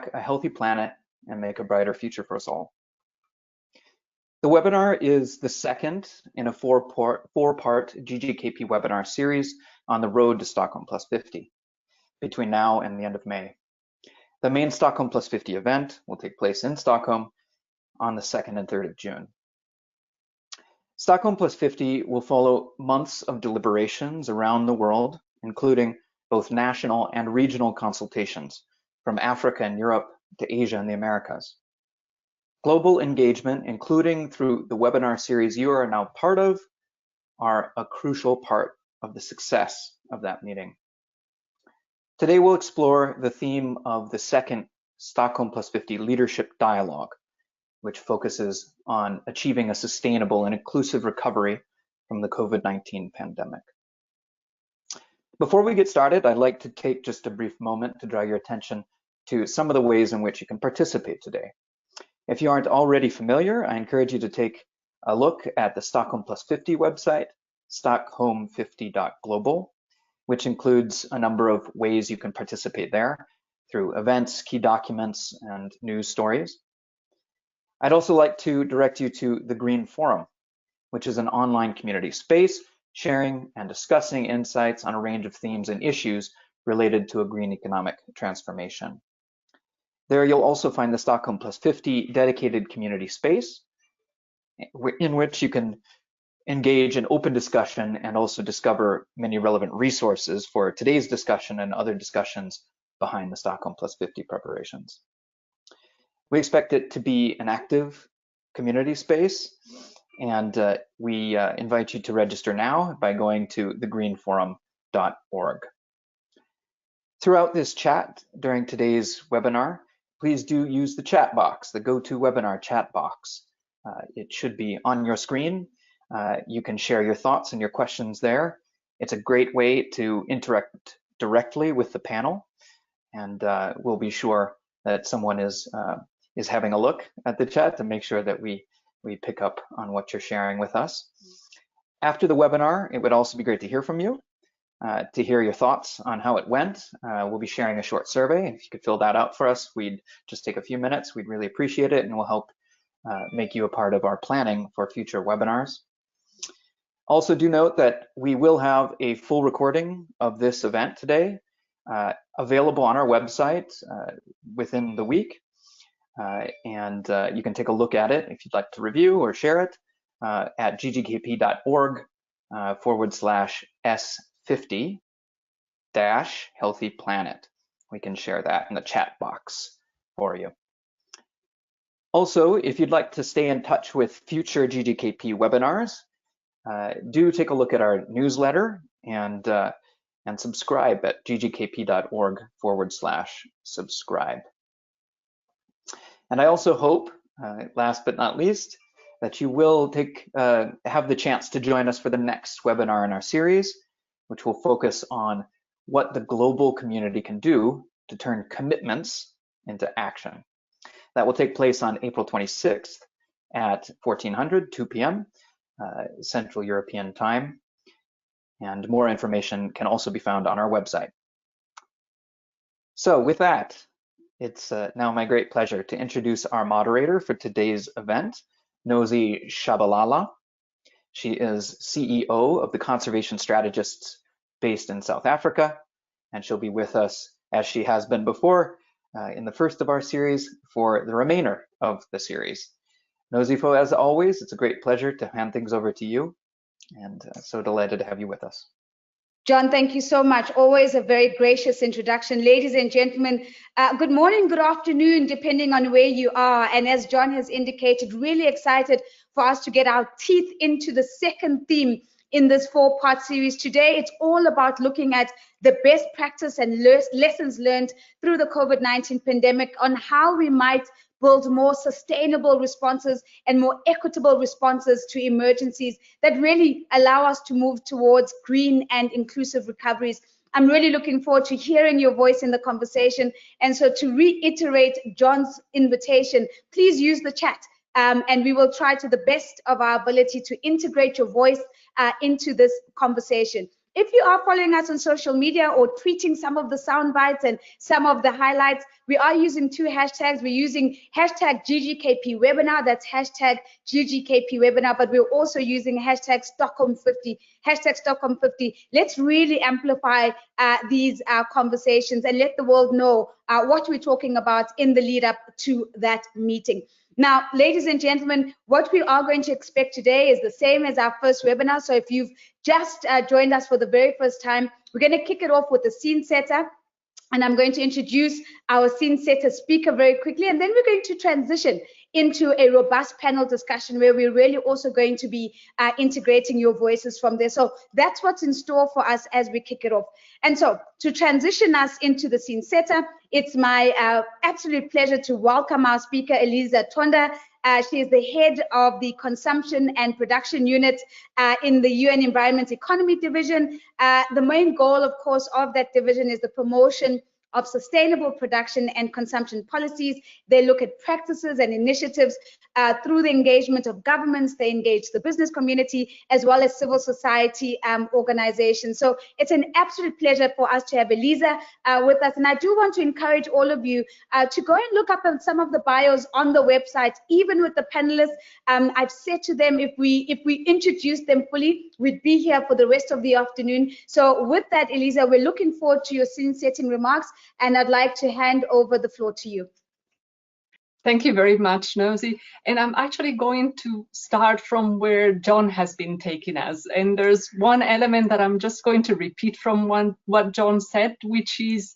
unlock a healthy planet and make a brighter future for us all. The webinar is the second in a four-part GGKP webinar series on the road to Stockholm Plus 50 between now and the end of May. The main Stockholm Plus 50 event will take place in Stockholm on the 2nd and 3rd of June. Stockholm Plus 50 will follow months of deliberations around the world, including both national and regional consultations from Africa and Europe to Asia and the Americas. Global engagement, including through the webinar series you are now part of, are a crucial part of the success of that meeting. Today we'll explore the theme of the second Stockholm Plus 50 Leadership Dialogue, which focuses on achieving a sustainable and inclusive recovery from the COVID-19 pandemic. Before we get started, I'd like to take just a brief moment to draw your attention to some of the ways in which you can participate today. If you aren't already familiar, I encourage you to take a look at the Stockholm Plus 50 website, stockholm50.global, which includes a number of ways you can participate there through events, key documents, and news stories. I'd also like to direct you to the Green Forum, which is an online community space sharing and discussing insights on a range of themes and issues related to a green economic transformation. There you'll also find the Stockholm Plus 50 dedicated community space in which you can engage in open discussion and also discover many relevant resources for today's discussion and other discussions behind the Stockholm Plus 50 preparations. We expect it to be an active community space, and we invite you to register now by going to thegreenforum.org. Throughout this chat during today's webinar, please do use the chat box, the GoToWebinar chat box. It should be on your screen. You can share your thoughts and your questions there. It's a great way to interact directly with the panel, and we'll be sure that someone is having a look at the chat to make sure that we pick up on what you're sharing with us. After the webinar, it would also be great to hear from you, to hear your thoughts on how it went. We'll be sharing a short survey. If you could fill that out for us, we'd just take a few minutes. We'd really appreciate it, and we'll help make you a part of our planning for future webinars. Also, do note that we will have a full recording of this event today available on our website within the week. And you can take a look at it if you'd like to review or share it at ggkp.org/S50-Healthy Planet. We can share that in the chat box for you. Also, if you'd like to stay in touch with future GGKP webinars, do take a look at our newsletter and subscribe at ggkp.org/subscribe. And I also hope, last but not least, that you will have the chance to join us for the next webinar in our series, which will focus on what the global community can do to turn commitments into action. That will take place on April 26th at 1400, 2 p.m. Central European Time. And more information can also be found on our website. So with that, it's now my great pleasure to introduce our moderator for today's event, Nosy Shabalala. She is CEO of the Conservation Strategists based in South Africa, and she'll be with us, as she has been before, in the first of our series for the remainder of the series. Nosifo, as always, it's a great pleasure to hand things over to you, and so delighted to have you with us. John, thank you so much. Always a very gracious introduction. Ladies and gentlemen, good morning, good afternoon, depending on where you are. And as John has indicated, really excited for us to get our teeth into the second theme in this four-part series. Today, it's all about looking at the best practice and lessons learned through the COVID-19 pandemic on how we might build more sustainable responses and more equitable responses to emergencies that really allow us to move towards green and inclusive recoveries. I'm really looking forward to hearing your voice in the conversation. And so to reiterate John's invitation, please use the chat and we will try to the best of our ability to integrate your voice into this conversation. If you are following us on social media or tweeting some of the sound bites and some of the highlights, we are using 2 hashtags. We're using hashtag GGKP webinar, that's hashtag GGKP webinar, but we're also using hashtag Stockholm 50, hashtag Stockholm 50. Let's really amplify these conversations and let the world know what we're talking about in the lead up to that meeting. Now, ladies and gentlemen, what we are going to expect today is the same as our first webinar. So if you've just joined us for the very first time, we're going to kick it off with the scene setter. And I'm going to introduce our scene setter speaker very quickly. And then we're going to transition into a robust panel discussion where we're really also going to be integrating your voices from there. So that's what's in store for us as we kick it off. And so to transition us into the scene setter, it's my absolute pleasure to welcome our speaker, Elisa Tonda. She is the head of the Consumption and Production Unit in the UN Environment Economy Division. The main goal, of course, of that division is the promotion of sustainable production and consumption policies. They look at practices and initiatives through the engagement of governments. They engage the business community as well as civil society organizations. So it's an absolute pleasure for us to have Elisa with us. And I do want to encourage all of you to go and look up on some of the bios on the website, even with the panelists. I've said to them, if we introduce them fully, we'd be here for the rest of the afternoon. So with that, Elisa, we're looking forward to your scene setting remarks, and I'd like to hand over the floor to you. Thank you very much, Nosy. And I'm actually going to start from where John has been taking us. And there's one element that I'm just going to repeat from what John said, which is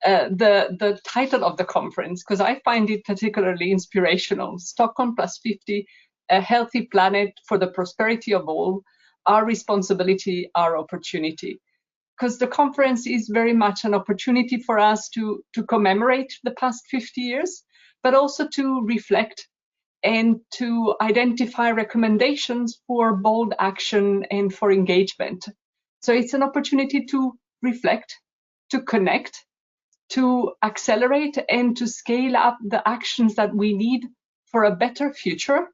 the title of the conference, because I find it particularly inspirational. Stockholm plus 50, a healthy planet for the prosperity of all, our responsibility, our opportunity. Because the conference is very much an opportunity for us to commemorate the past 50 years, but also to reflect and to identify recommendations for bold action and for engagement. So it's an opportunity to reflect, to connect, to accelerate, and to scale up the actions that we need for a better future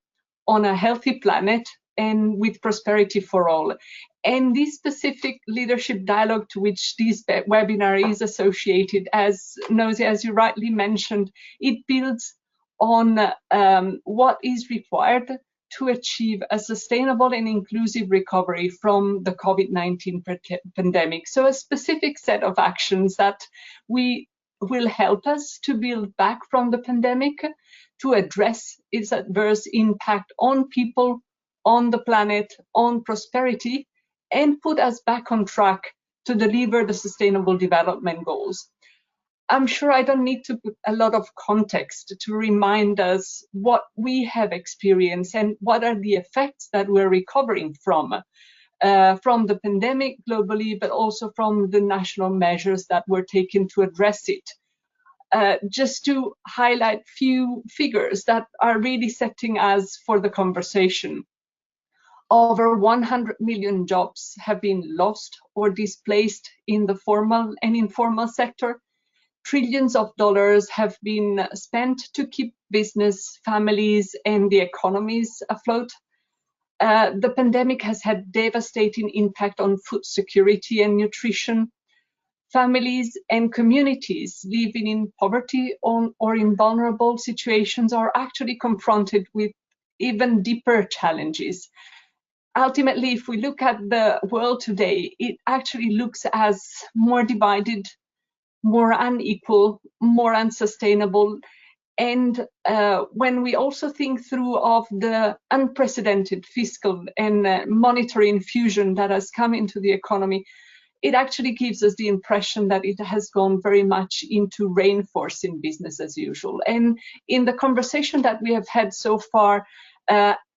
on a healthy planet and with prosperity for all. And this specific leadership dialogue to which this webinar is associated, as Nosy, as you rightly mentioned, it builds on what is required to achieve a sustainable and inclusive recovery from the COVID-19 pandemic. So a specific set of actions that will help us to build back from the pandemic, to address its adverse impact on people, on the planet, on prosperity, and put us back on track to deliver the Sustainable Development Goals. I'm sure I don't need to put a lot of context to remind us what we have experienced and what are the effects that we're recovering from the pandemic globally, but also from the national measures that were taken to address it. Just to highlight few figures that are really setting us for the conversation. Over 100 million jobs have been lost or displaced in the formal and informal sector. Trillions of dollars have been spent to keep business, families, and the economies afloat. The pandemic has had devastating impact on food security and nutrition. Families and communities living in poverty or in vulnerable situations are actually confronted with even deeper challenges. Ultimately, if we look at the world today, it actually looks as more divided, more unequal, more unsustainable. And when we also think through of the unprecedented fiscal and monetary infusion that has come into the economy, it actually gives us the impression that it has gone very much into reinforcing business as usual. And in the conversation that we have had so far,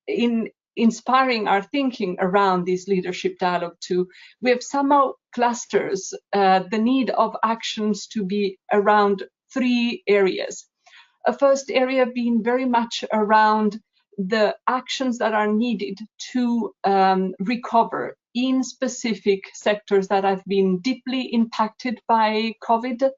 in inspiring our thinking around this leadership dialogue too, we have somehow clusters the need of actions to be around 3 areas. A first area being very much around the actions that are needed to recover in specific sectors that have been deeply impacted by COVID,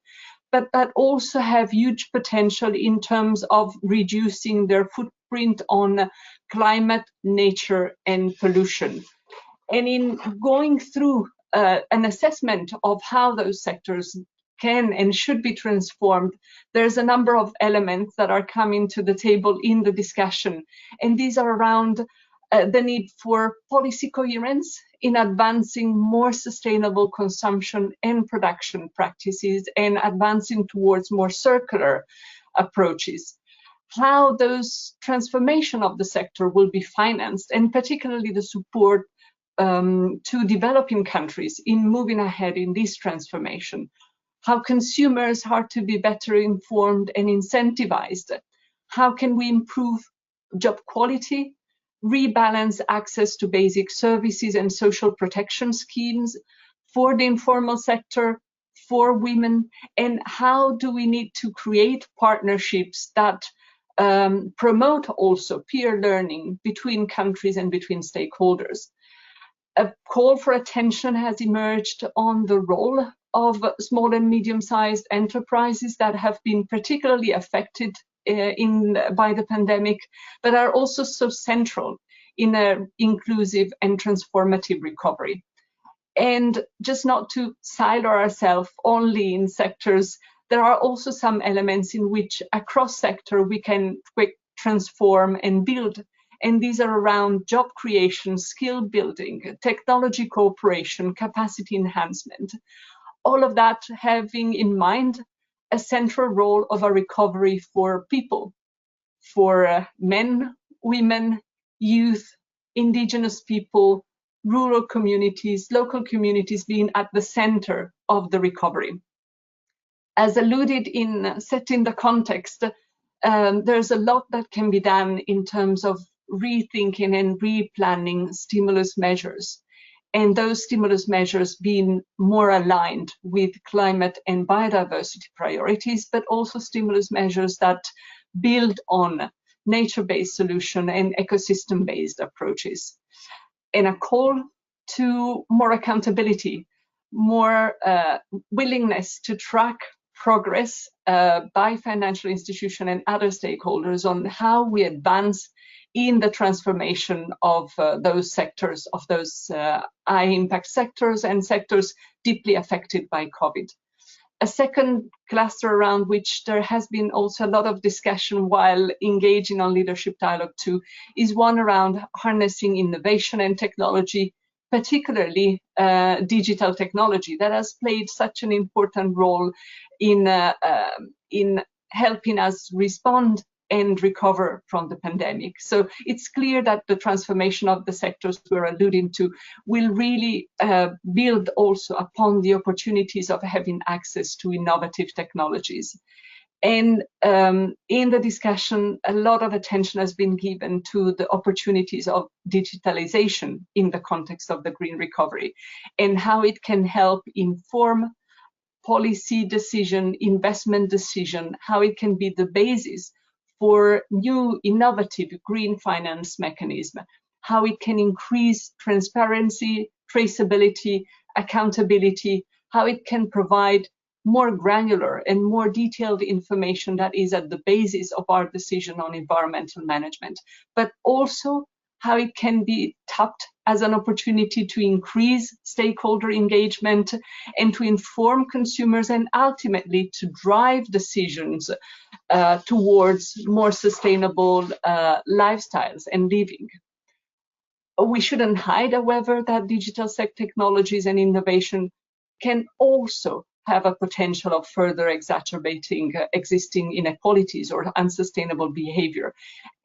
but that also have huge potential in terms of reducing their footprint on climate, nature, and pollution. And in going through an assessment of how those sectors can and should be transformed, there's a number of elements that are coming to the table in the discussion. And these are around the need for policy coherence in advancing more sustainable consumption and production practices and advancing towards more circular approaches. How those transformation of the sector will be financed, and particularly the support to developing countries in moving ahead in this transformation. How consumers are to be better informed and incentivized. How can we improve job quality, rebalance access to basic services and social protection schemes for the informal sector, for women, and how do we need to create partnerships that promote also peer learning between countries and between stakeholders. A call for attention has emerged on the role of small and medium-sized enterprises that have been particularly affected by the pandemic, but are also so central in an inclusive and transformative recovery. And just not to silo ourselves only in sectors, there are also some elements in which across sector we can quick transform and build. And these are around job creation, skill building, technology cooperation, capacity enhancement. All of that having in mind a central role of a recovery for people, for men, women, youth, indigenous people, rural communities, local communities being at the center of the recovery. As alluded in setting the context, there's a lot that can be done in terms of rethinking and replanning stimulus measures, and those stimulus measures being more aligned with climate and biodiversity priorities, but also stimulus measures that build on nature-based solution and ecosystem-based approaches. And a call to more accountability, more willingness to track progress by financial institutions and other stakeholders on how we advance in the transformation of those sectors, of those high impact sectors and sectors deeply affected by COVID. A second cluster around which there has been also a lot of discussion while engaging on leadership dialogue too is one around harnessing innovation and technology, particularly digital technology that has played such an important role in helping us respond and recover from the pandemic. So it's clear that the transformation of the sectors we're alluding to will really build also upon the opportunities of having access to innovative technologies. And in the discussion, a lot of attention has been given to the opportunities of digitalization in the context of the green recovery and how it can help inform policy decision, investment decision, how it can be the basis for new innovative green finance mechanism, how it can increase transparency, traceability, accountability, how it can provide more granular and more detailed information that is at the basis of our decision on environmental management, but also how it can be tapped as an opportunity to increase stakeholder engagement and to inform consumers and ultimately to drive decisions towards more sustainable lifestyles and living. We shouldn't hide, however, that digital technologies and innovation can also have a potential of further exacerbating existing inequalities or unsustainable behavior.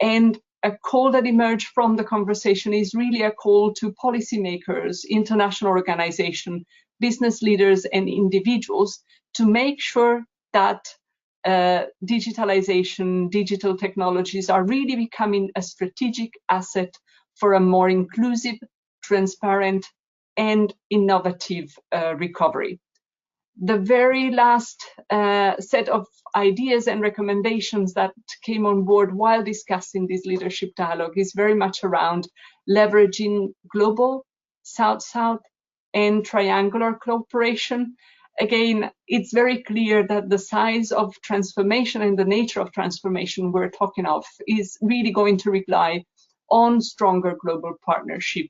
And a call that emerged from the conversation is really a call to policymakers, international organizations, business leaders, and individuals to make sure that digitalization, digital technologies are really becoming a strategic asset for a more inclusive, transparent, and innovative recovery. The very last set of ideas and recommendations that came on board while discussing this leadership dialogue is very much around leveraging global, South-South, and triangular cooperation. Again, it's very clear that the size of transformation and the nature of transformation we're talking of is really going to rely on stronger global partnership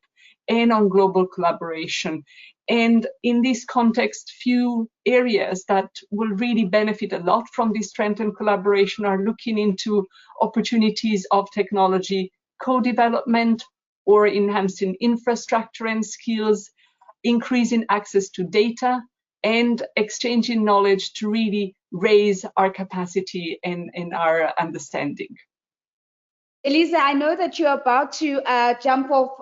and on global collaboration. And in this context, few areas that will really benefit a lot from this strengthened collaboration are looking into opportunities of technology co-development or enhancing infrastructure and skills, increasing access to data, and exchanging knowledge to really raise our capacity and our understanding. Elisa, I know that you're about to jump off,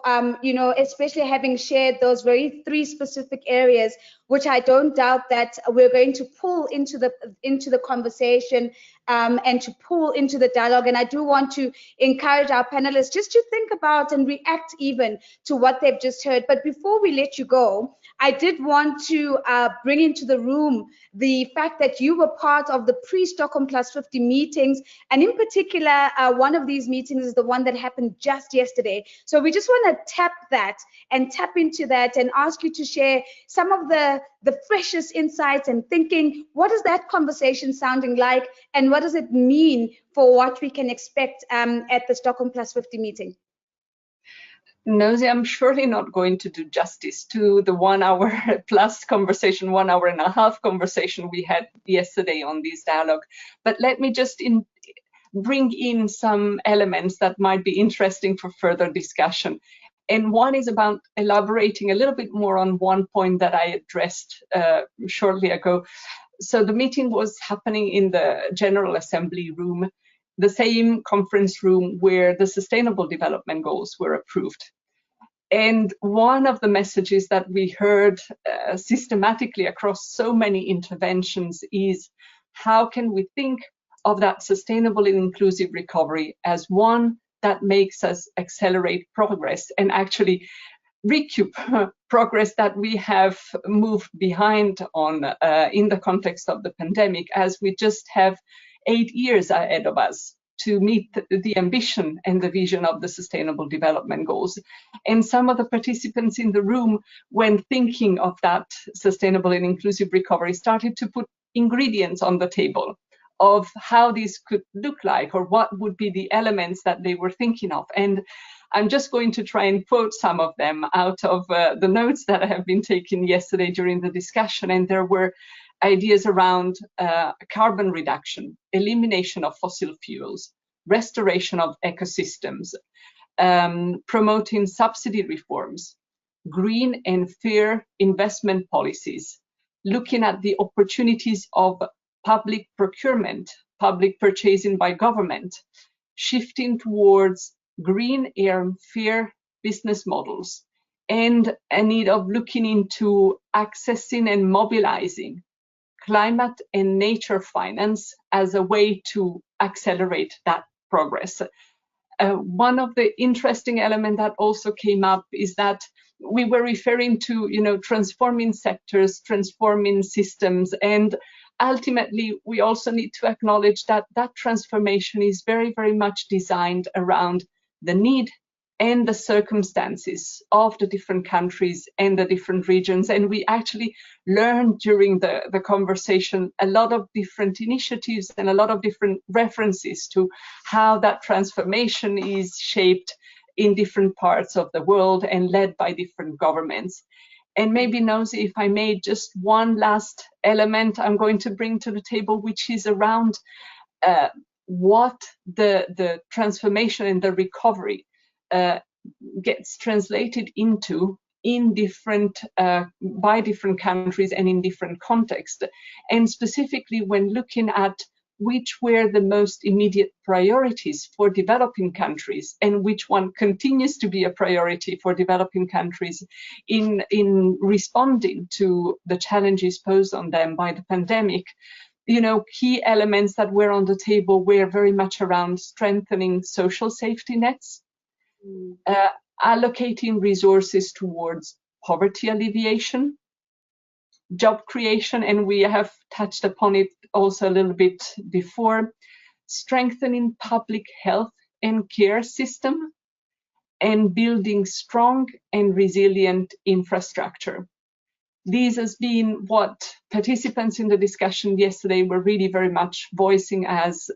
especially having shared those three specific areas, which I don't doubt that we're going to pull into the conversation and to pull into the dialogue. And I do want to encourage our panelists just to think about and react even to what they've just heard. But before we let you go, I did want to bring into the room the fact that you were part of the pre-Stockholm Plus 50 meetings, and in particular, one of these meetings is the one that happened just yesterday. So we just want to tap into that and ask you to share some of the freshest insights and thinking. What is that conversation sounding like, and what does it mean for what we can expect at the Stockholm Plus 50 meeting? Nosy, I'm surely not going to do justice to the 1 hour plus conversation, 1 hour and a half conversation we had yesterday on this dialogue. But let me just bring in some elements that might be interesting for further discussion. And one is about elaborating a little bit more on one point that I addressed shortly ago. So the meeting was happening in the General Assembly room, the same conference room where the Sustainable Development Goals were approved. And one of the messages that we heard systematically across so many interventions is, how can we think of that sustainable and inclusive recovery as one that makes us accelerate progress and actually recoup progress that we have moved behind on in the context of the pandemic, as we just have 8 years ahead of us to meet the ambition and the vision of the Sustainable Development Goals. And some of the participants in the room, when thinking of that sustainable and inclusive recovery, started to put ingredients on the table of how this could look like, or what would be the elements that they were thinking of. And I'm just going to try and quote some of them out of the notes that I have been taking yesterday during the discussion. And there were ideas around carbon reduction, elimination of fossil fuels, restoration of ecosystems, promoting subsidy reforms, green and fair investment policies, looking at the opportunities of public procurement, public purchasing by government, shifting towards green and fair business models, and a need of looking into accessing and mobilizing climate and nature finance as a way to accelerate that progress. One of the interesting elements that also came up is that we were referring to, transforming sectors, transforming systems, and ultimately we also need to acknowledge that that transformation is very, very much designed around the need and the circumstances of the different countries and the different regions. And we actually learned during the conversation a lot of different initiatives and a lot of different references to how that transformation is shaped in different parts of the world and led by different governments. And maybe, Nosy, if I may, just one last element I'm going to bring to the table, which is around what the transformation and the recovery gets translated into in different by different countries and in different contexts, and specifically when looking at which were the most immediate priorities for developing countries and which one continues to be a priority for developing countries in responding to the challenges posed on them by the pandemic. Key elements that were on the table were very much around strengthening social safety nets, allocating resources towards poverty alleviation, job creation, and we have touched upon it also a little bit before, strengthening public health and care system, and building strong and resilient infrastructure. These has been what participants in the discussion yesterday were really very much voicing as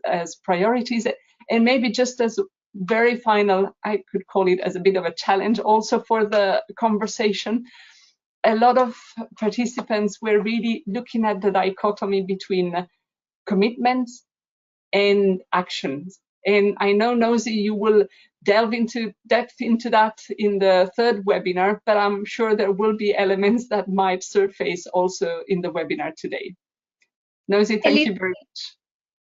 priorities. And maybe just as very final, I could call it as a bit of a challenge also for the conversation. A lot of participants were really looking at the dichotomy between commitments and actions. And I know, Nosy, you will delve into depth into that in the third webinar, but I'm sure there will be elements that might surface also in the webinar today. Nosy, thank you very much.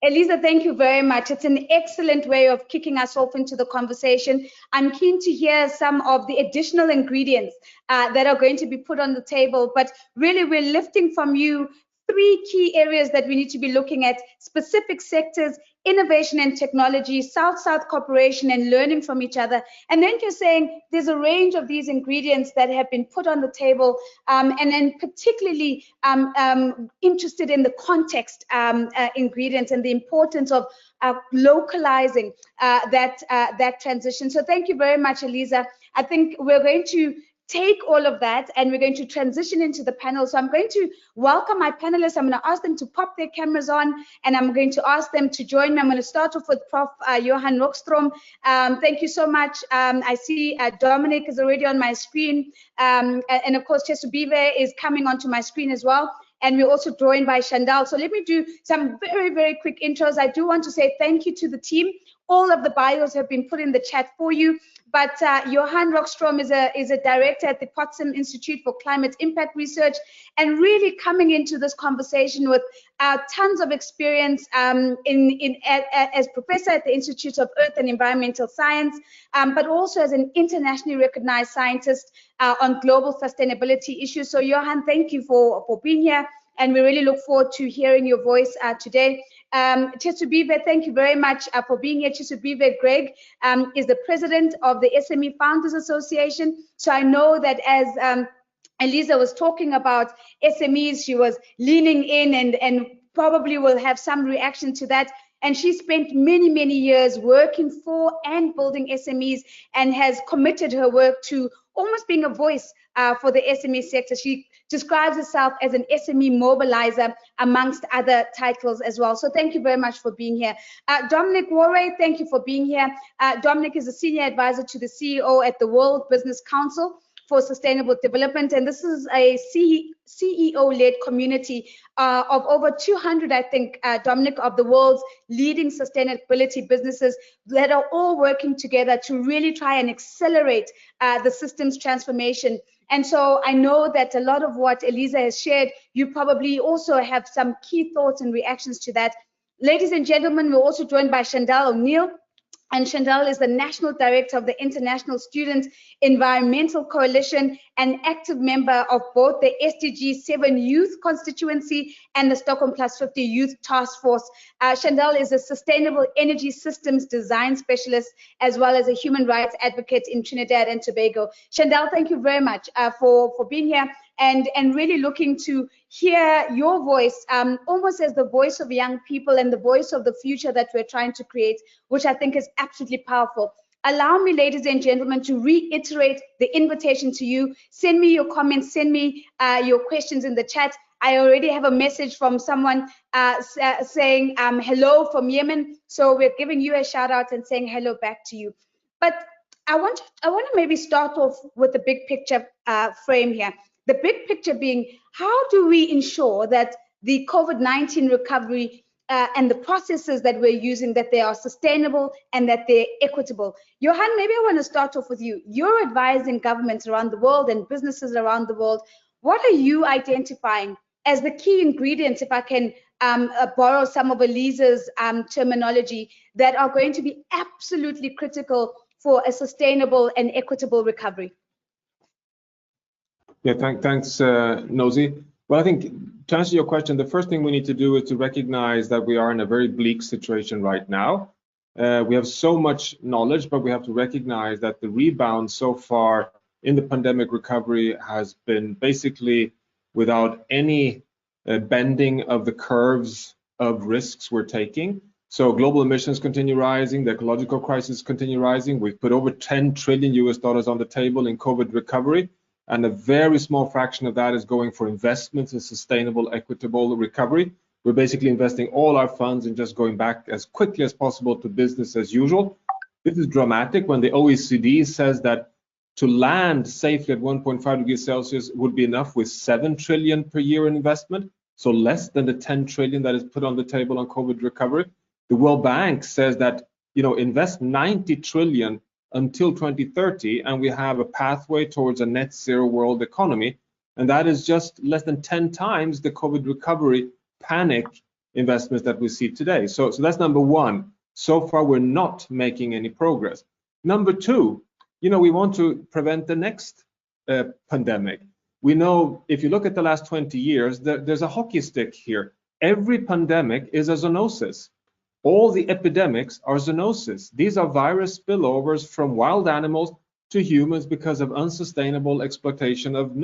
Elisa, thank you very much. It's an excellent way of kicking us off into the conversation. I'm keen to hear some of the additional ingredients that are going to be put on the table, but really we're lifting from you 3 key areas that we need to be looking at: specific sectors, innovation and technology, South-South cooperation, and learning from each other. And then you're saying there's a range of these ingredients that have been put on the table, and then particularly interested in the context ingredients and the importance of localizing that transition. So thank you very much, Elisa. I think we're going to take all of that and we're going to transition into the panel. So I'm going to welcome my panelists. I'm going to ask them to pop their cameras on and I'm going to ask them to join me. I'm going to start off with Prof. Johan Rockström. Thank you so much. I see Dominic is already on my screen. And of course, Kyesubire is coming onto my screen as well. And we're also joined by Chandelle. So let me do some very, very quick intros. I do want to say thank you to the team. All of the bios have been put in the chat for you. But Johan Rockström is a director at the Potsdam Institute for Climate Impact Research, and really coming into this conversation with tons of experience as professor at the Institute of Earth and Environmental Science, but also as an internationally recognized scientist on global sustainability issues. So Johan, thank you for being here, and we really look forward to hearing your voice today. Kyesubire, thank you very much for being here. Kyesubire Greigg is the president of the SME Founders Association. So I know that as Elisa was talking about SMEs, she was leaning in and probably will have some reaction to that. And she spent many, many years working for and building SMEs and has committed her work to almost being a voice for the SME sector. She describes herself as an SME mobilizer, amongst other titles as well. So thank you very much for being here. Dominic Waughray, thank you for being here. Dominic is a senior advisor to the CEO at the World Business Council for Sustainable Development, and this is a CEO-led community of over 200, I think, Dominic, of the world's leading sustainability businesses that are all working together to really try and accelerate the systems transformation. And so I know that a lot of what Elisa has shared, you probably also have some key thoughts and reactions to that. Ladies and gentlemen, we're also joined by Chandelle O'Neill. And Chandelle is the National Director of the International Student Environmental Coalition, an active member of both the SDG 7 Youth Constituency and the Stockholm Plus 50 Youth Task Force. Chandelle is a sustainable energy systems design specialist, as well as a human rights advocate in Trinidad and Tobago. Chandelle, thank you very much for being here. And really looking to hear your voice, almost as the voice of young people and the voice of the future that we're trying to create, which I think is absolutely powerful. Allow me, ladies and gentlemen, to reiterate the invitation to you. Send me your comments, send me your questions in the chat. I already have a message from someone saying hello from Yemen. So we're giving you a shout out and saying hello back to you. But I want to maybe start off with the big picture frame here. The big picture being, how do we ensure that the COVID-19 recovery and the processes that we're using, that they are sustainable and that they're equitable? Johan, maybe I want to start off with you. You're advising governments around the world and businesses around the world. What are you identifying as the key ingredients, if I can borrow some of Elisa's terminology, that are going to be absolutely critical for a sustainable and equitable recovery? Yeah, thanks, Nosy. Well, I think to answer your question, the first thing we need to do is to recognize that we are in a very bleak situation right now. We have so much knowledge, but we have to recognize that the rebound so far in the pandemic recovery has been basically without any bending of the curves of risks we're taking. So global emissions continue rising, the ecological crisis continue rising. We've put over $10 trillion on the table in COVID recovery, and a very small fraction of that is going for investments in sustainable, equitable recovery. We're basically investing all our funds in just going back as quickly as possible to business as usual, This is dramatic when the OECD says that to land safely at 1.5 degrees Celsius would be enough with 7 trillion per year in investment, so less than the 10 trillion that is put on the table on COVID recovery. The World Bank says that, invest 90 trillion until 2030, and we have a pathway towards a net zero world economy. And that is just less than 10 times the COVID recovery panic investments that we see today. So that's number one. So far, we're not making any progress. Number two, we want to prevent the next pandemic. We know if you look at the last 20 years, there's a hockey stick here. Every pandemic is a zoonosis. All the epidemics are zoonosis. These are virus spillovers from wild animals to humans because of unsustainable exploitation of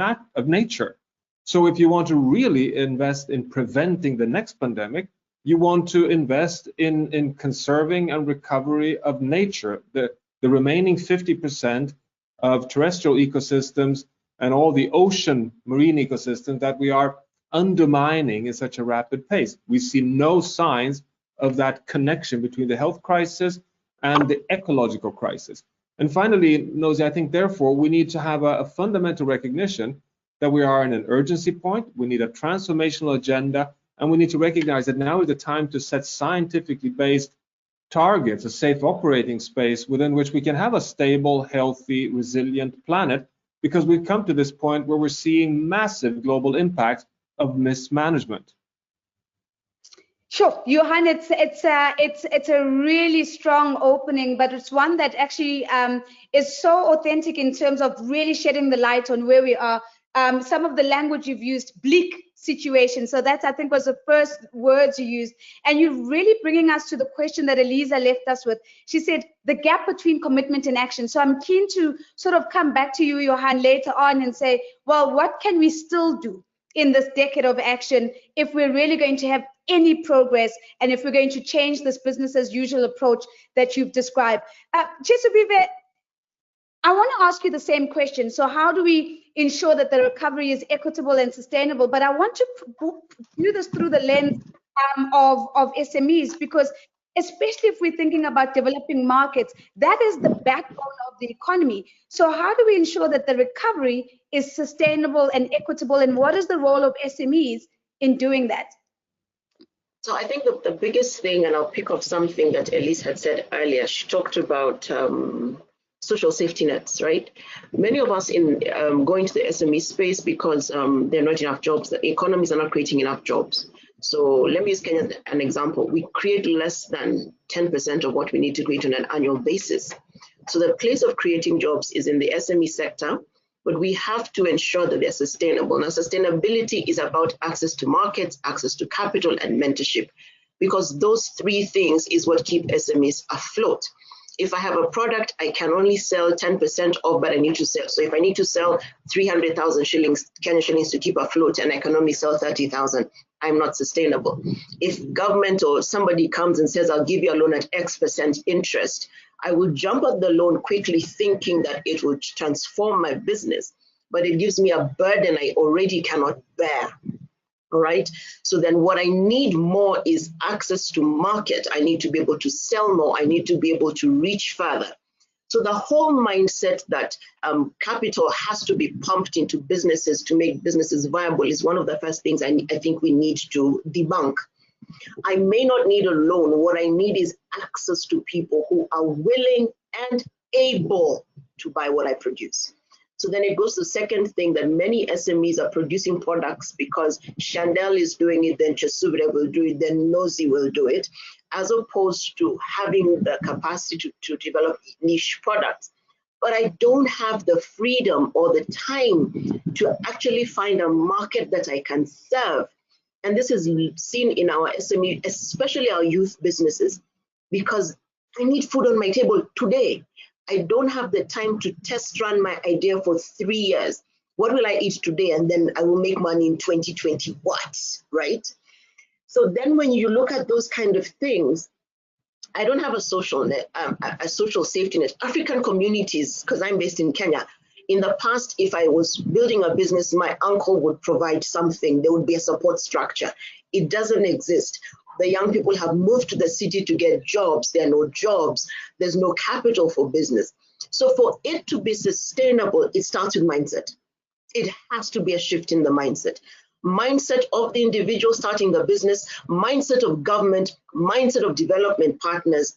nature. So if you want to really invest in preventing the next pandemic, you want to invest in conserving and recovery of nature, the remaining 50% of terrestrial ecosystems and all the ocean marine ecosystems that we are undermining in such a rapid pace. We see no signs of that connection between the health crisis and the ecological crisis. And finally, Nosy, I think therefore we need to have a fundamental recognition that we are in an urgency point, we need a transformational agenda, and we need to recognize that now is the time to set scientifically based targets, a safe operating space within which we can have a stable, healthy, resilient planet, because we've come to this point where we're seeing massive global impact of mismanagement. Sure, Johan, it's a really strong opening, but it's one that actually is so authentic in terms of really shedding the light on where we are. Some of the language you've used, bleak situation. So that's, I think, was the first words you used. And you're really bringing us to the question that Elisa left us with. She said, the gap between commitment and action. So I'm keen to sort of come back to you, Johan, later on and say, well, what can we still do in this decade of action if we're really going to have any progress and if we're going to change this business as usual approach that you've described? Kyesubire, I want to ask you the same question. So how do we ensure that the recovery is equitable and sustainable? But I want to do this through the lens of SMEs, because especially if we're thinking about developing markets, that is the backbone of the economy. So how do we ensure that the recovery is sustainable and equitable, and what is the role of SMEs in doing that? So I think the biggest thing, and I'll pick up something that Elise had said earlier, she talked about social safety nets, right? Many of us go into the SME space because there are not enough jobs. The economies are not creating enough jobs. So let me use Kenya as an example. We create less than 10% of what we need to create on an annual basis. So the place of creating jobs is in the SME sector, but we have to ensure that they're sustainable. Now, sustainability is about access to markets, access to capital, and mentorship, because those three things is what keep SMEs afloat. If I have a product, I can only sell 10% of, but I need to sell. So if I need to sell 300,000 shillings, Kenyan shillings to keep afloat, and I can only sell 30,000, I'm not sustainable. If government or somebody comes and says, I'll give you a loan at X% interest, I will jump at the loan quickly thinking that it will transform my business, but it gives me a burden I already cannot bear. All right. So then what I need more is access to market. I need to be able to sell more. I need to be able to reach further. So the whole mindset that capital has to be pumped into businesses to make businesses viable is one of the first things I think we need to debunk. I may not need a loan. What I need is access to people who are willing and able to buy what I produce. So then it goes to the second thing, that many SMEs are producing products because Chandelle is doing it, then Kyesubire will do it, then Nosy will do it, as opposed to having the capacity to develop niche products. But I don't have the freedom or the time to actually find a market that I can serve. And this is seen in our SME, especially our youth businesses, because I need food on my table today. I don't have the time to test run my idea for 3 years. What will I eat today? And then I will make money in 2020, what, right? So then when you look at those kind of things, I don't have a social net, a social safety net. African communities, because I'm based in Kenya, in the past, if I was building a business, my uncle would provide something. There would be a support structure. It doesn't exist. The young people have moved to the city to get jobs. There are no jobs. There's no capital for business. So for it to be sustainable, it starts with mindset. It has to be a shift in the mindset. Mindset of the individual starting the business, mindset of government, mindset of development partners.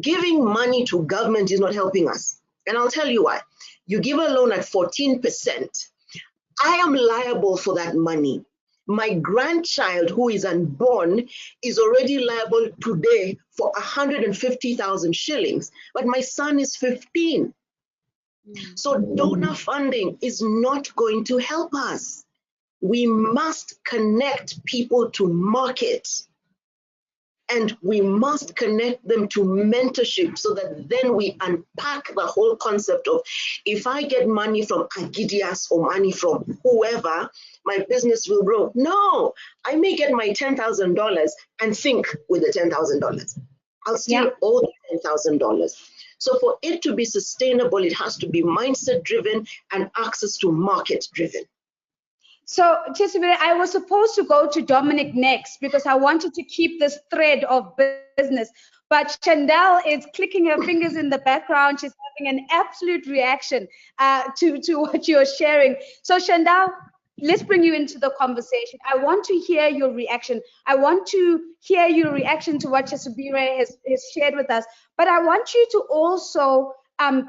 Giving money to government is not helping us. And I'll tell you why. You give a loan at 14%. I am liable for that money. My grandchild who is unborn is already liable today for 150,000 shillings, but my son is 15. So donor funding is not going to help us. We must connect people to market, and we must connect them to mentorship so that then we unpack the whole concept of, if I get money from Agidias or money from whoever, my business will grow. No, I may get my $10,000 and think with the $10,000. I'll still owe the $10,000. So for it to be sustainable, it has to be mindset driven and access to market driven. So, Kyesubire, I was supposed to go to Dominic next because I wanted to keep this thread of business. But Chandelle is clicking her fingers in the background. She's having an absolute reaction to what you're sharing. So, Chandelle, let's bring you into the conversation. I want to hear your reaction. I want to hear your reaction to what Kyesubire has shared with us. But I want you to also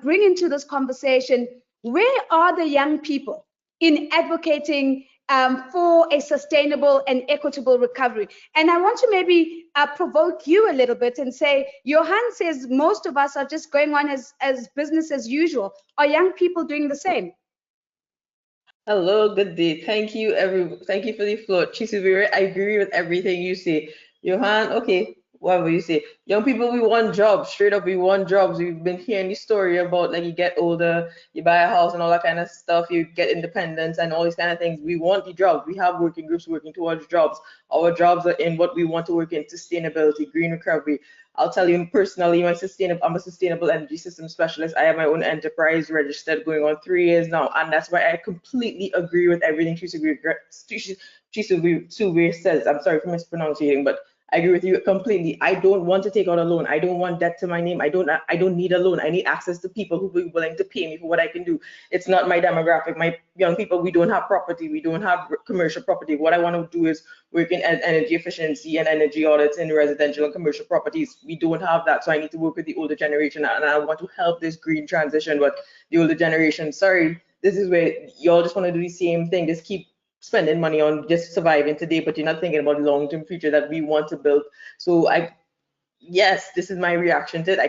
bring into this conversation, where are the young people in advocating for a sustainable and equitable recovery? And I want to maybe provoke you a little bit and say, Johan says most of us are just going on as business as usual. Are young people doing the same? Hello, good day. Thank you, thank you for the floor. Kyesubire, I agree with everything you say. Johan, okay, whatever you say. Young people, we want jobs. Straight up, we want jobs. We've been hearing the story about, like, you get older, you buy a house and all that kind of stuff, you get independence and all these kind of things. We want the jobs. We have working groups working towards jobs. Our jobs are in what we want to work in: sustainability, green recovery. I'll tell you personally, I'm a sustainable energy system specialist. I have my own enterprise registered going on 3 years now. And that's why I completely agree with everything Kyesubire says. I'm sorry for mispronouncing, but I agree with you completely. I don't want to take out a loan. I don't want debt to my name. I don't need a loan. I need access to people who will be willing to pay me for what I can do. It's not my demographic. My young people, we don't have property. We don't have commercial property. What I want to do is work in energy efficiency and energy audits in residential and commercial properties. We don't have that. So I need to work with the older generation, and I want to help this green transition. But the older generation, sorry, this is where y'all just want to do the same thing. Just keep spending money on just surviving today, but you're not thinking about the long-term future that we want to build. So yes, this is my reaction to it. I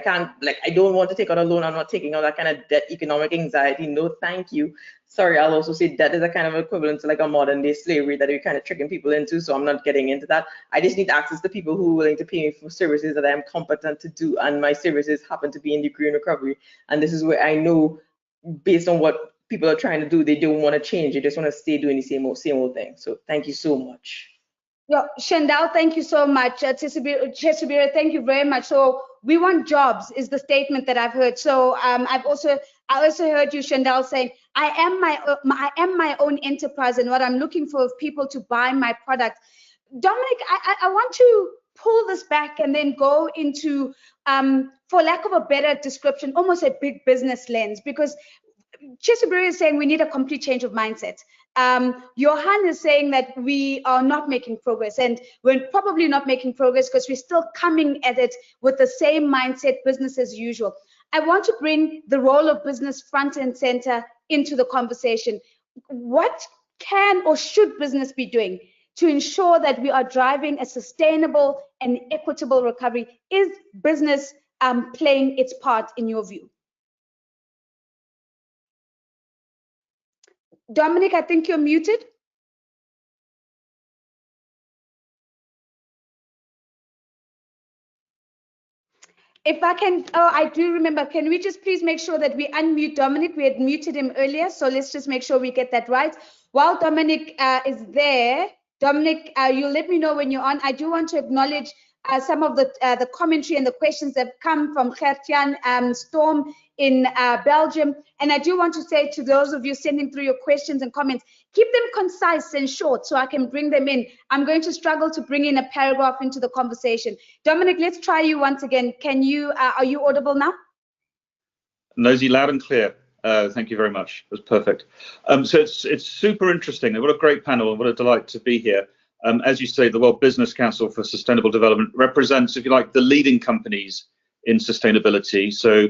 don't want to take out a loan. I'm not taking out that kind of debt, economic anxiety. No, thank you. Sorry, I'll also say debt is a kind of equivalent to like a modern day slavery that we're kind of tricking people into. So I'm not getting into that. I just need access to people who are willing to pay me for services that I'm competent to do. And my services happen to be in the green recovery. And this is where I know, based on what people are trying to do, they don't want to change. They just want to stay doing the same old thing. So thank you so much. Yeah, Chandelle, thank you so much. Kyesubire, thank you very much. So we want jobs is the statement that I've heard. So I also heard you, Chandelle, saying I am my own enterprise, and what I'm looking for is people to buy my product. Dominic, I want to pull this back and then go into, for lack of a better description, almost a big business lens, because Kyesubire is saying we need a complete change of mindset. Johan is saying that we are not making progress, and we're probably not making progress because we're still coming at it with the same mindset, business as usual. I want to bring the role of business front and center into the conversation. What can or should business be doing to ensure that we are driving a sustainable and equitable recovery? Is business playing its part in your view? Dominic, I think you're muted. If I can, oh, I do remember. Can we just please make sure that we unmute Dominic? We had muted him earlier, so let's just make sure we get that right. While Dominic is there, Dominic, you'll let me know when you're on. I do want to acknowledge some of the commentary and the questions that have come from Gertjan Storm in Belgium. And I do want to say to those of you sending through your questions and comments, keep them concise and short so I can bring them in. I'm going to struggle to bring in a paragraph into the conversation. Dominic, let's try you once again. Can you, are you audible now? Nosy, loud and clear. Thank you very much. That's perfect. So it's super interesting. What a great panel and what a delight to be here. As you say, the World Business Council for Sustainable Development represents, if you like, the leading companies in sustainability. So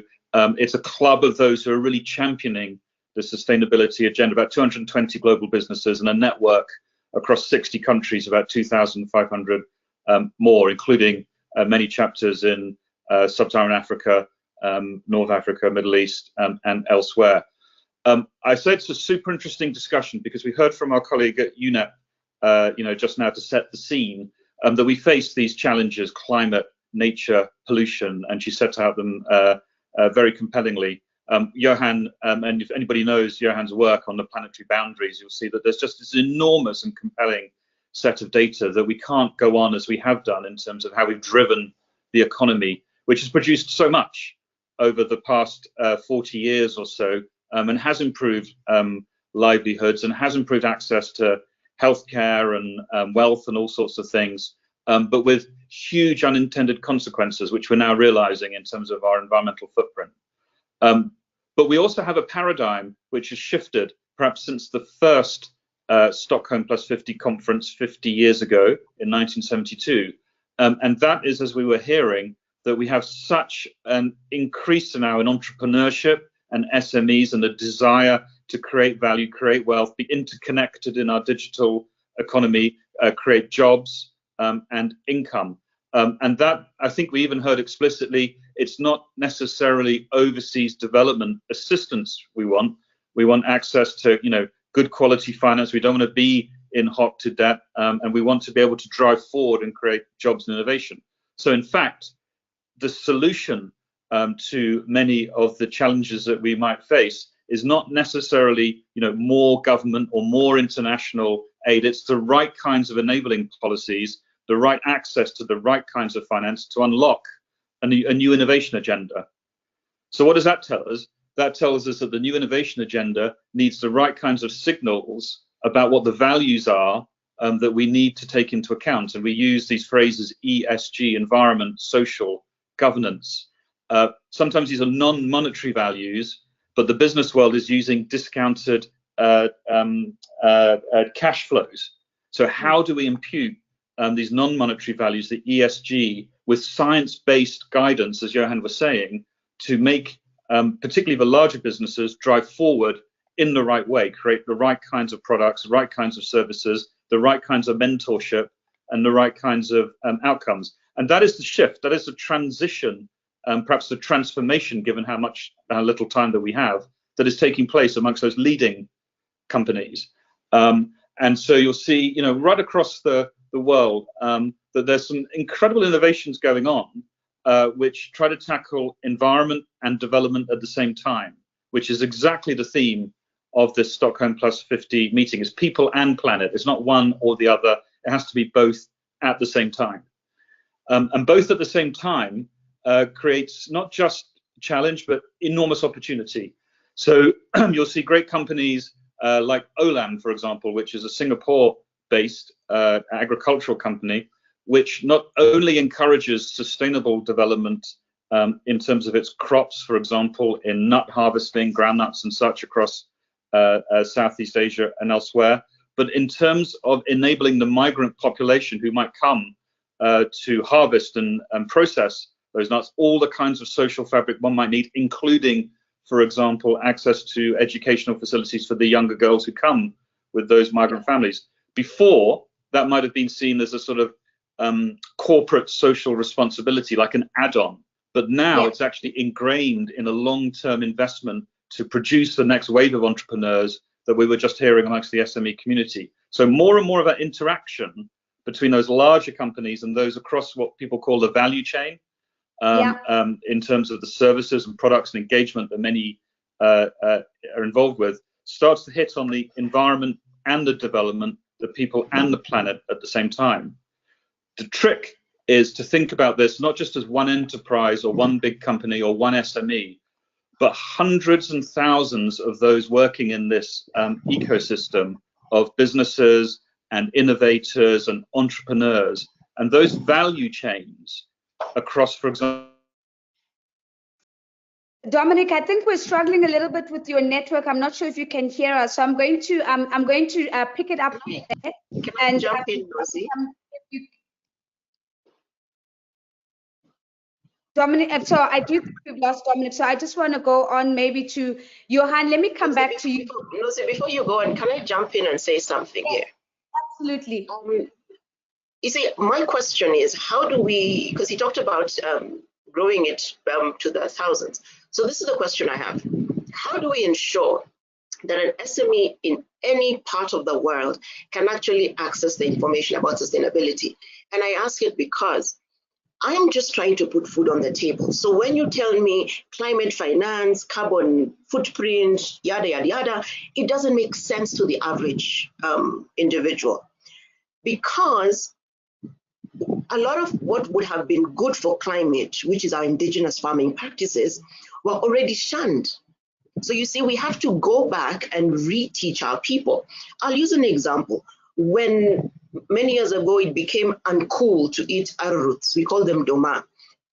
it's a club of those who are really championing the sustainability agenda, about 220 global businesses and a network across 60 countries, about 2,500 more, including many chapters in Sub-Saharan Africa, North Africa, Middle East, and elsewhere. I say it's a super interesting discussion because we heard from our colleague at UNEP, just now to set the scene, that we face these challenges: climate, nature, pollution, and she set out them very compellingly. Johan, and if anybody knows Johan's work on the planetary boundaries, you'll see that there's just this enormous and compelling set of data that we can't go on as we have done in terms of how we've driven the economy, which has produced so much over the past 40 years or so, and has improved livelihoods and has improved access to healthcare and wealth and all sorts of things, but with huge unintended consequences, which we're now realizing in terms of our environmental footprint. But we also have a paradigm which has shifted perhaps since the first Stockholm Plus 50 conference 50 years ago in 1972. And that is, as we were hearing, that we have such an increase now in entrepreneurship and SMEs and the desire to create value, create wealth, be interconnected in our digital economy, create jobs and income. And that, I think we even heard explicitly, it's not necessarily overseas development assistance we want. We want access to, good quality finance. We don't want to be in hot to debt, and we want to be able to drive forward and create jobs and innovation. So in fact, the solution to many of the challenges that we might face is not necessarily, more government or more international aid. It's the right kinds of enabling policies, the right access to the right kinds of finance to unlock a new innovation agenda. So what does that tell us? That tells us that the new innovation agenda needs the right kinds of signals about what the values are that we need to take into account. And we use these phrases ESG, environment, social, governance. Sometimes these are non-monetary values, but the business world is using discounted cash flows. So how do we impute these non-monetary values, the ESG, with science-based guidance, as Johan was saying, to make particularly the larger businesses drive forward in the right way, create the right kinds of products, the right kinds of services, the right kinds of mentorship, and the right kinds of outcomes. And that is the shift, that is the transition, perhaps the transformation, given how little time that we have, that is taking place amongst those leading companies. And so you'll see, right across the world, that there's some incredible innovations going on, which try to tackle environment and development at the same time, which is exactly the theme of this Stockholm Plus 50 meeting. It's people and planet. It's not one or the other. It has to be both at the same time. And both at the same time creates not just challenge, but enormous opportunity. So you'll see great companies like Olam, for example, which is a Singapore-based agricultural company, which not only encourages sustainable development in terms of its crops, for example, in nut harvesting, groundnuts and such across Southeast Asia and elsewhere, but in terms of enabling the migrant population who might come to harvest and process those nuts, all the kinds of social fabric one might need, including, for example, access to educational facilities for the younger girls who come with those migrant families. Before, that might have been seen as a sort of corporate social responsibility, like an add-on. But now it's actually ingrained in a long-term investment to produce the next wave of entrepreneurs that we were just hearing amongst the SME community. So more and more of that interaction between those larger companies and those across what people call the value chain, in terms of the services and products and engagement that many are involved with, starts to hit on the environment and the development, the people and the planet at the same time. The trick is to think about this not just as one enterprise or one big company or one SME, but hundreds and thousands of those working in this ecosystem of businesses and innovators and entrepreneurs, and those value chains across, for example. Dominic, I think we're struggling a little bit with your network. I'm not sure if you can hear us, so I'm going to pick it up. Can I jump in, Rosie? Dominic, so I do think we've lost Dominic, so I just want to go on maybe to Johan. Let me come back to you. Before you go on, can I jump in and say something here? Absolutely. You see, my question is, how do we, because he talked about growing it to the thousands. So this is the question I have. How do we ensure that an SME in any part of the world can actually access the information about sustainability? And I ask it because I'm just trying to put food on the table. So when you tell me climate finance, carbon footprint, yada, yada, yada, it doesn't make sense to the average individual, because a lot of what would have been good for climate, which is our indigenous farming practices, were already shunned. So you see, we have to go back and reteach our people. I'll use an example. When many years ago, it became uncool to eat arrowroots. We call them doma.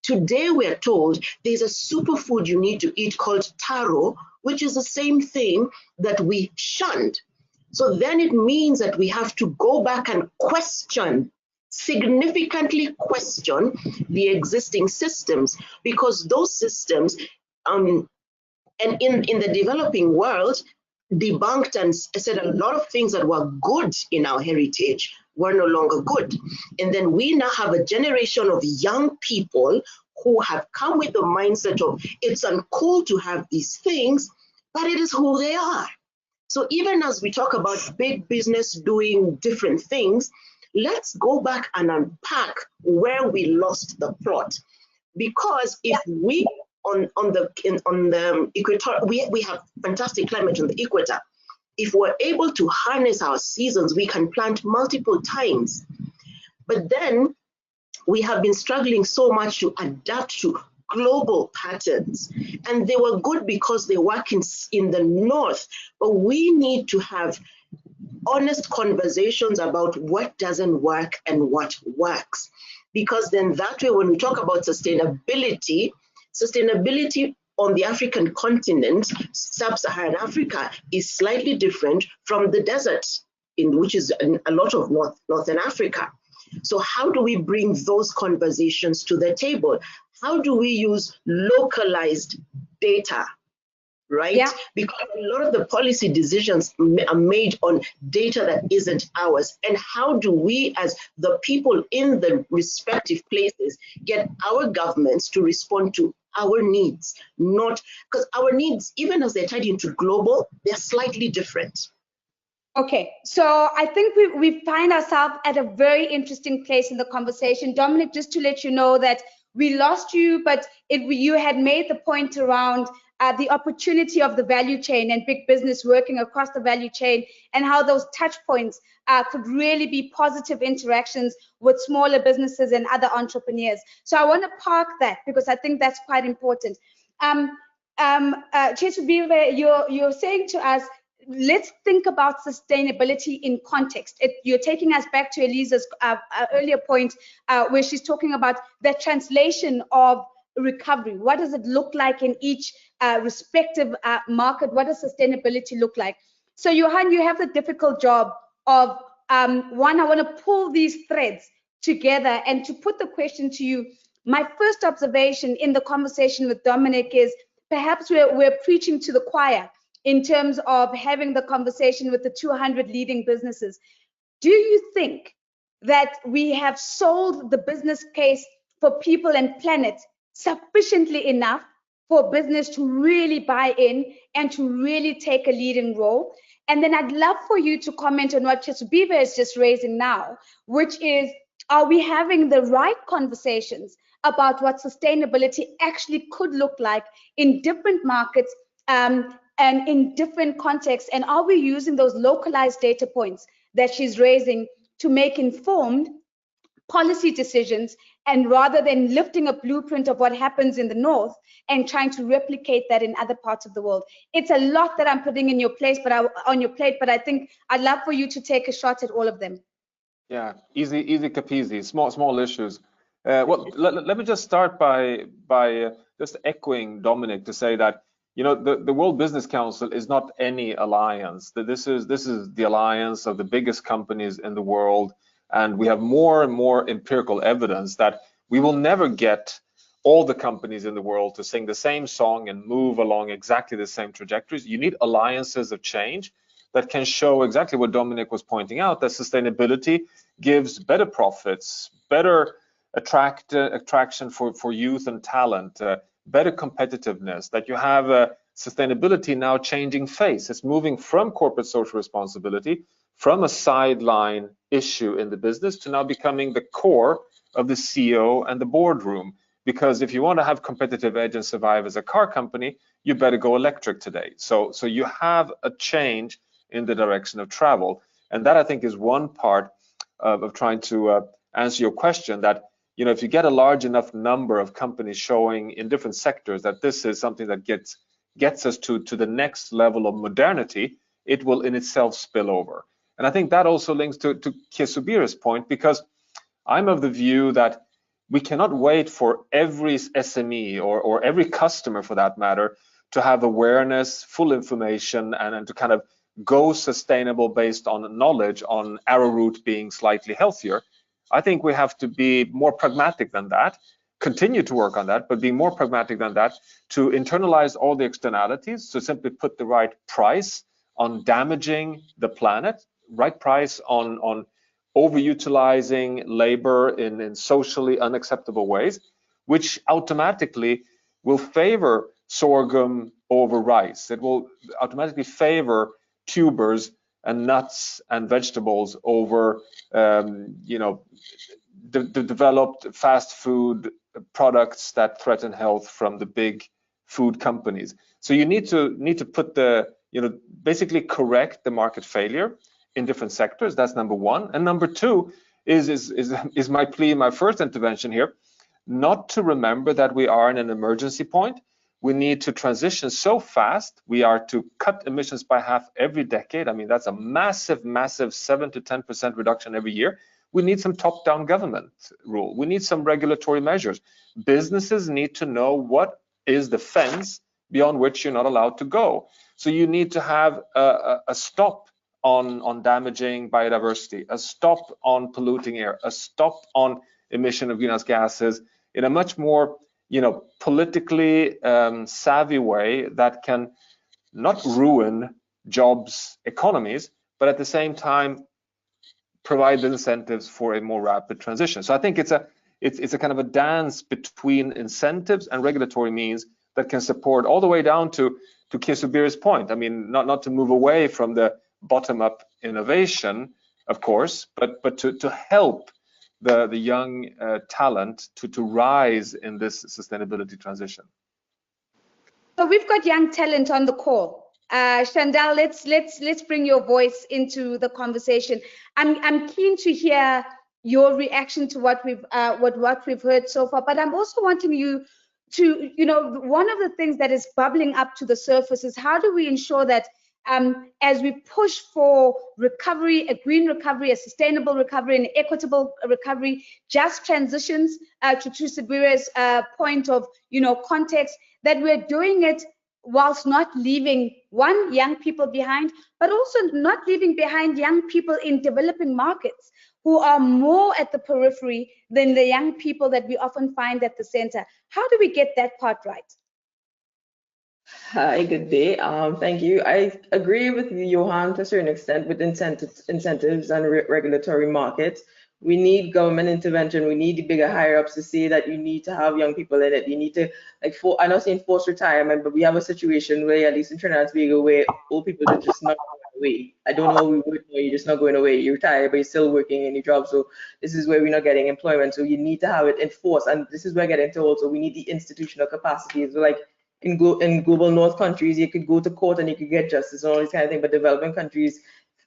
Today, we're told there's a superfood you need to eat called taro, which is the same thing that we shunned. So then it means that we have to go back and question, significantly question the existing systems, because those systems, and in the developing world, debunked and said a lot of things that were good in our heritage were no longer good. And then we now have a generation of young people who have come with the mindset of it's uncool to have these things, but it is who they are. So even as we talk about big business doing different things, let's go back and unpack where we lost the plot. Because if we on the equator, we have fantastic climate on the equator. If we're able to harness our seasons, we can plant multiple times. But then we have been struggling so much to adapt to global patterns. And they were good because they work in the north, but we need to have honest conversations about what doesn't work and what works. Because then that way, when we talk about sustainability on the African continent, sub-Saharan Africa, is slightly different from the desert, which is a lot of Northern Africa. So how do we bring those conversations to the table? How do we use localized data, right? Yeah. Because a lot of the policy decisions are made on data that isn't ours. And how do we, as the people in the respective places, get our governments to respond to our needs? Not because our needs, even as they're tied into global, they're slightly different. Okay, so I think we find ourselves at a very interesting place in the conversation. Dominic, just to let you know that we lost you, but you had made the point around the opportunity of the value chain and big business working across the value chain, and how those touch points could really be positive interactions with smaller businesses and other entrepreneurs. So I want to park that because I think that's quite important. Kyesubire, you're saying to us, let's think about sustainability in context. You're taking us back to Elisa's earlier point where she's talking about the translation of recovery. What does it look like in each respective market? What does sustainability look like? So Johan, you have the difficult job of, one, I want to pull these threads together and to put the question to you. My first observation in the conversation with Dominic is perhaps we're preaching to the choir in terms of having the conversation with the 200 leading businesses. Do you think that we have sold the business case for people and planet sufficiently enough for business to really buy in and to really take a leading role? And then I'd love for you to comment on what Kyesubire is just raising now, which is, are we having the right conversations about what sustainability actually could look like in different markets and in different contexts? And are we using those localized data points that she's raising to make informed policy decisions, and rather than lifting a blueprint of what happens in the north and trying to replicate that in other parts of the world. It's a lot that I'm putting in your place, on your plate, but I think I'd love for you to take a shot at all of them. Yeah, easy peasy, small issues. Well, let me just start by just echoing Dominic to say that, you know, the World Business Council is not any alliance. This is the alliance of the biggest companies in the world, and we have more and more empirical evidence that we will never get all the companies in the world to sing the same song and move along exactly the same trajectories. You need alliances of change that can show exactly what Dominic was pointing out, that sustainability gives better profits, better attraction for youth and talent, better competitiveness, that you have sustainability now changing face. It's moving from corporate social responsibility, from a sideline issue in the business, to now becoming the core of the CEO and the boardroom. Because if you want to have competitive edge and survive as a car company, you better go electric today. So you have a change in the direction of travel. And that, I think, is one part of trying to answer your question, that, you know, if you get a large enough number of companies showing in different sectors that this is something that gets us to the next level of modernity, it will in itself spill over. And I think that also links to Kyesubire's point, because I'm of the view that we cannot wait for every SME or every customer, for that matter, to have awareness, full information, and to kind of go sustainable based on knowledge on arrowroot being slightly healthier. I think we have to be more pragmatic than that, continue to work on that, but be more pragmatic than that, to internalize all the externalities, to simply put the right price on damaging the planet, right price on overutilizing labor in socially unacceptable ways, which automatically will favor sorghum over rice. It will automatically favor tubers and nuts and vegetables over you know, the developed fast food products that threaten health from the big food companies. So you need to put the, you know, basically correct the market failure in different sectors. That's number one. And number two is my plea, my first intervention here, not to remember that we are in an emergency point. We need to transition so fast. We are to cut emissions by half every decade. I mean, that's a massive 7 to 10% reduction every year. We need some top-down government rule. We need some regulatory measures. Businesses need to know what is the fence beyond which you're not allowed to go. So you need to have a stop on damaging biodiversity, a stop on polluting air, a stop on emission of greenhouse gases in a much more, you know, politically savvy way that can not ruin jobs, economies, but at the same time provide the incentives for a more rapid transition. So I think it's a kind of a dance between incentives and regulatory means that can support all the way down to Kyesubire's point. I mean, not to move away from the bottom-up innovation, of course, but to help the young talent to rise in this sustainability transition. So we've got young talent on the call. Chandelle, let's bring your voice into the conversation. I'm keen to hear your reaction to what we've heard so far, but I'm also wanting you to, you know, one of the things that is bubbling up to the surface is how do we ensure that as we push for recovery, a green recovery, a sustainable recovery, an equitable recovery, just transitions to Kyesubiri's point of, you know, context, that we're doing it whilst not leaving young people behind, but also not leaving behind young people in developing markets who are more at the periphery than the young people that we often find at the center. How do we get that part right? Hi, good day. Thank you. I agree with you, Johan, to a certain extent with incentives and regulatory markets. We need government intervention. We need the bigger higher ups to say that you need to have young people in it. You need to, like, I'm not saying forced retirement, but we have a situation where, at least in Trinidad and Tobago, where old people are just not going away. I don't know, you're just not going away. You're retired, but you're still working in your job. So this is where we're not getting employment. So you need to have it enforced. And this is where I get into also, we need the institutional capacity. So like in global north countries, you could go to court and you could get justice and all these kind of things, but developing countries,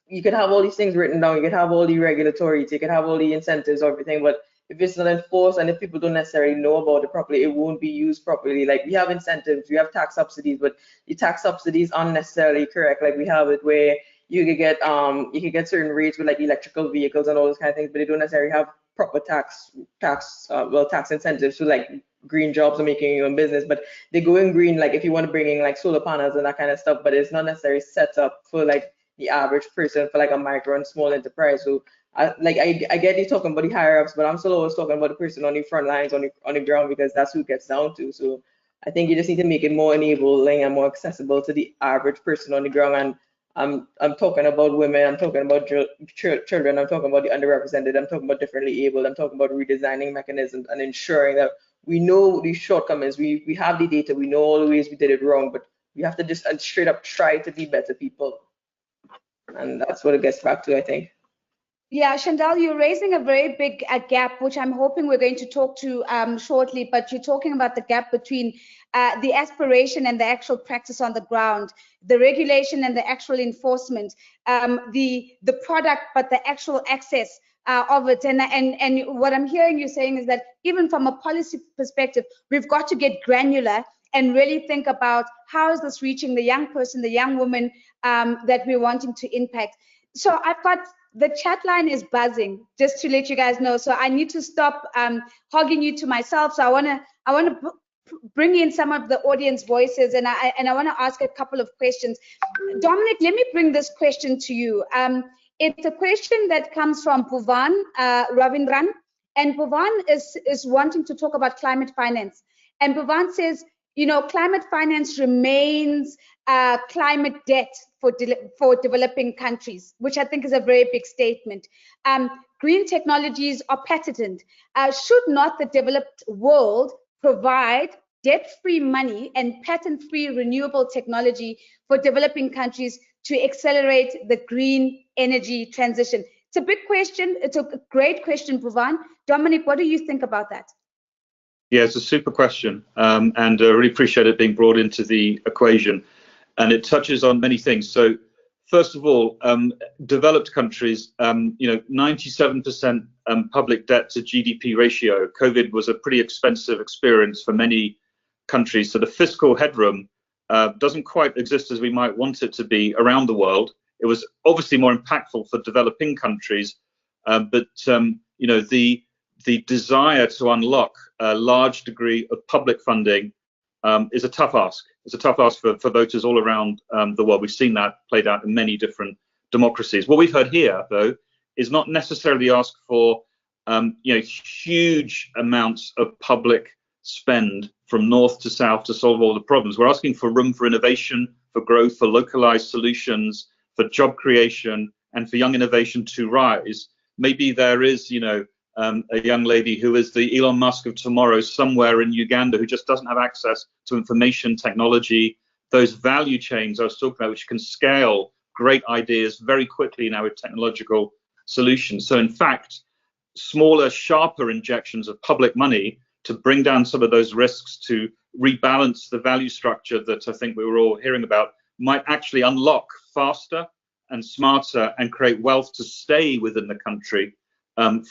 you could have all these things written down, you could have all the regulatory, you could have all the incentives, everything, but if it's not enforced and if people don't necessarily know about it properly, it won't be used properly. Like we have incentives, we have tax subsidies, but the tax subsidies aren't necessarily correct. Like we have it where you could get certain rates with like electrical vehicles and all those kind of things, but they don't necessarily have proper tax incentives to like green jobs or making your own business. But they go in green, like if you want to bring in like solar panels and that kind of stuff, but it's not necessarily set up for like the average person, for like a micro and small enterprise. So I get you talking about the higher ups, but I'm still always talking about the person on the front lines, on the ground, because that's who it gets down to. So I think you just need to make it more enabling and more accessible to the average person on the ground. And I'm talking about women, I'm talking about children, I'm talking about the underrepresented, I'm talking about differently abled, I'm talking about redesigning mechanisms and ensuring that we know these shortcomings, we have the data, we know all the ways we did it wrong, but we have to just straight up try to be better people. And that's what it gets back to, I think. Yeah, Chandelle, you're raising a very big gap, which I'm hoping we're going to talk to shortly, but you're talking about the gap between the aspiration and the actual practice on the ground, the regulation and the actual enforcement, the product, but the actual access of it. And what I'm hearing you saying is that even from a policy perspective, we've got to get granular and really think about how is this reaching the young person, the young woman that we're wanting to impact. So I've got the chat line is buzzing, just to let you guys know. So I need to stop hogging you to myself. So I want to bring in some of the audience voices, and I want to ask a couple of questions. Dominic, let me bring this question to you. It's a question that comes from Bhuvan Ravindran, and Bhuvan is wanting to talk about climate finance. And Bhuvan says, you know, climate finance remains climate debt for developing countries, which I think is a very big statement. Green technologies are patented. Should not the developed world provide debt-free money and patent-free renewable technology for developing countries to accelerate the green energy transition? It's a big question. It's a great question, Bhuvan. Dominic, what do you think about that? Yeah, it's a super question, and I really appreciate it being brought into the equation. And it touches on many things. So, first of all, developed countries, 97% public debt to GDP ratio. COVID was a pretty expensive experience for many countries. So the fiscal headroom doesn't quite exist as we might want it to be around the world. It was obviously more impactful for developing countries, but the desire to unlock a large degree of public funding is a tough ask. It's a tough ask for voters all around the world. We've seen that played out in many different democracies. What we've heard here, though, is not necessarily ask for huge amounts of public spend from north to south to solve all the problems. We're asking for room for innovation, for growth, for localized solutions, for job creation, and for young innovation to rise. Maybe there is, a young lady who is the Elon Musk of tomorrow somewhere in Uganda who just doesn't have access to information technology, those value chains I was talking about, which can scale great ideas very quickly now with technological solutions. So in fact, smaller, sharper injections of public money to bring down some of those risks, to rebalance the value structure that I think we were all hearing about, might actually unlock faster and smarter and create wealth to stay within the country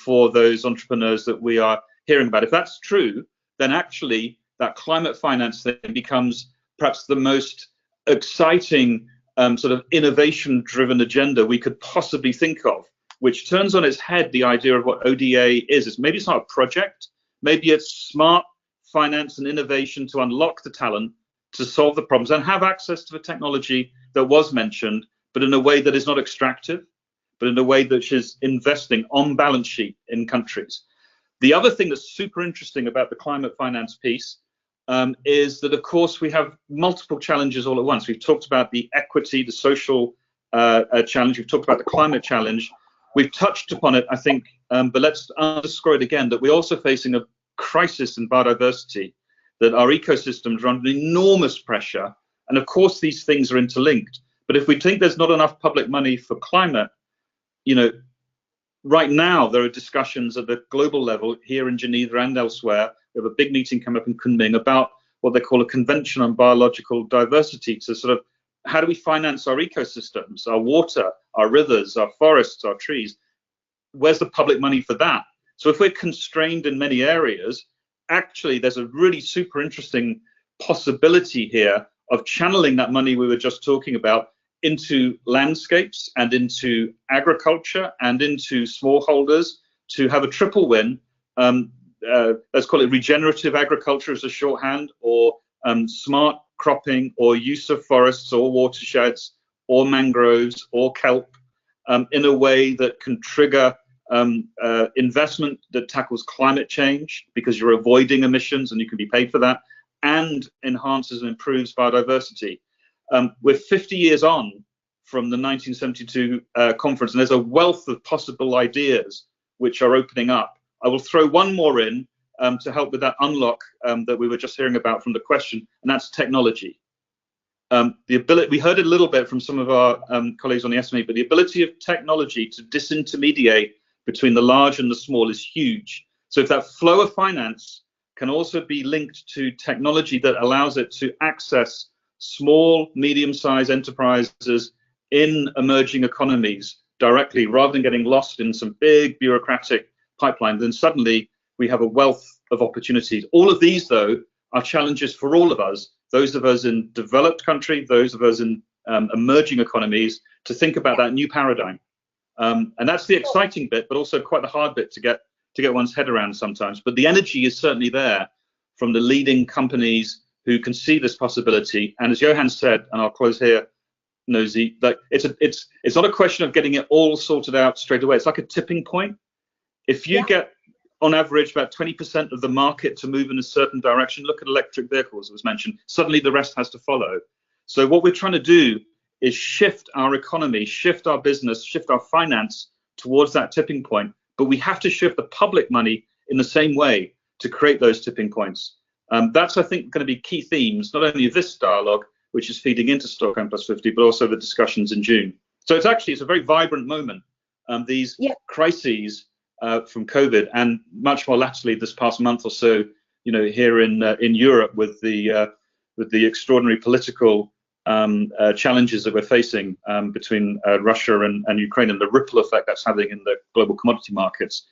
for those entrepreneurs that we are hearing about. If that's true, then actually that climate finance thing becomes perhaps the most exciting sort of innovation-driven agenda we could possibly think of, which turns on its head the idea of what ODA is. Maybe it's not a project, maybe it's smart finance and innovation to unlock the talent to solve the problems and have access to the technology that was mentioned, but in a way that is not extractive, but in a way that is investing on balance sheet in countries. The other thing that's super interesting about the climate finance piece is that, of course, we have multiple challenges all at once. We've talked about the equity, the social challenge. We've talked about the climate challenge. We've touched upon it, I think, but let's underscore it again, that we're also facing a crisis in biodiversity, that our ecosystems are under enormous pressure. And of course, these things are interlinked. But if we think there's not enough public money for climate, right now there are discussions at the global level here in Geneva and elsewhere. We have a big meeting coming up in Kunming about what they call a convention on biological diversity, to sort of how do we finance our ecosystems, our water, our rivers, our forests, our trees? Where's the public money for that? So if we're constrained in many areas, actually there's a really super interesting possibility here of channeling that money we were just talking about into landscapes and into agriculture and into smallholders to have a triple win. Let's call it regenerative agriculture as a shorthand, or smart cropping, or use of forests or watersheds or mangroves or kelp in a way that can trigger investment that tackles climate change, because you're avoiding emissions and you can be paid for that, and enhances and improves biodiversity. We're 50 years on from the 1972 conference, and there's a wealth of possible ideas which are opening up. I will throw one more in to help with that unlock that we were just hearing about from the question, and that's technology. The ability, we heard a little bit from some of our colleagues on the SME, but the ability of technology to disintermediate between the large and the small is huge. So if that flow of finance can also be linked to technology that allows it to access small, medium-sized enterprises in emerging economies directly, rather than getting lost in some big bureaucratic pipeline, then suddenly we have a wealth of opportunities. All of these, though, are challenges for all of us, those of us in developed countries, those of us in emerging economies, to think about that new paradigm. And that's the exciting bit, but also quite the hard bit to get one's head around sometimes. But the energy is certainly there from the leading companies who can see this possibility. And as Johan said, and I'll close here, Nosy, that it's not a question of getting it all sorted out straight away. It's like a tipping point. If you get, on average, about 20% of the market to move in a certain direction, look at electric vehicles, as was mentioned, suddenly the rest has to follow. So what we're trying to do is shift our economy, shift our business, shift our finance towards that tipping point. But we have to shift the public money in the same way to create those tipping points. That's, I think, going to be key themes, not only of this dialogue, which is feeding into Stockholm Plus 50, but also the discussions in June. So it's a very vibrant moment. These crises from COVID, and much more latterly this past month or so, here in Europe with the extraordinary political challenges that we're facing between Russia and Ukraine, and the ripple effect that's having in the global commodity markets,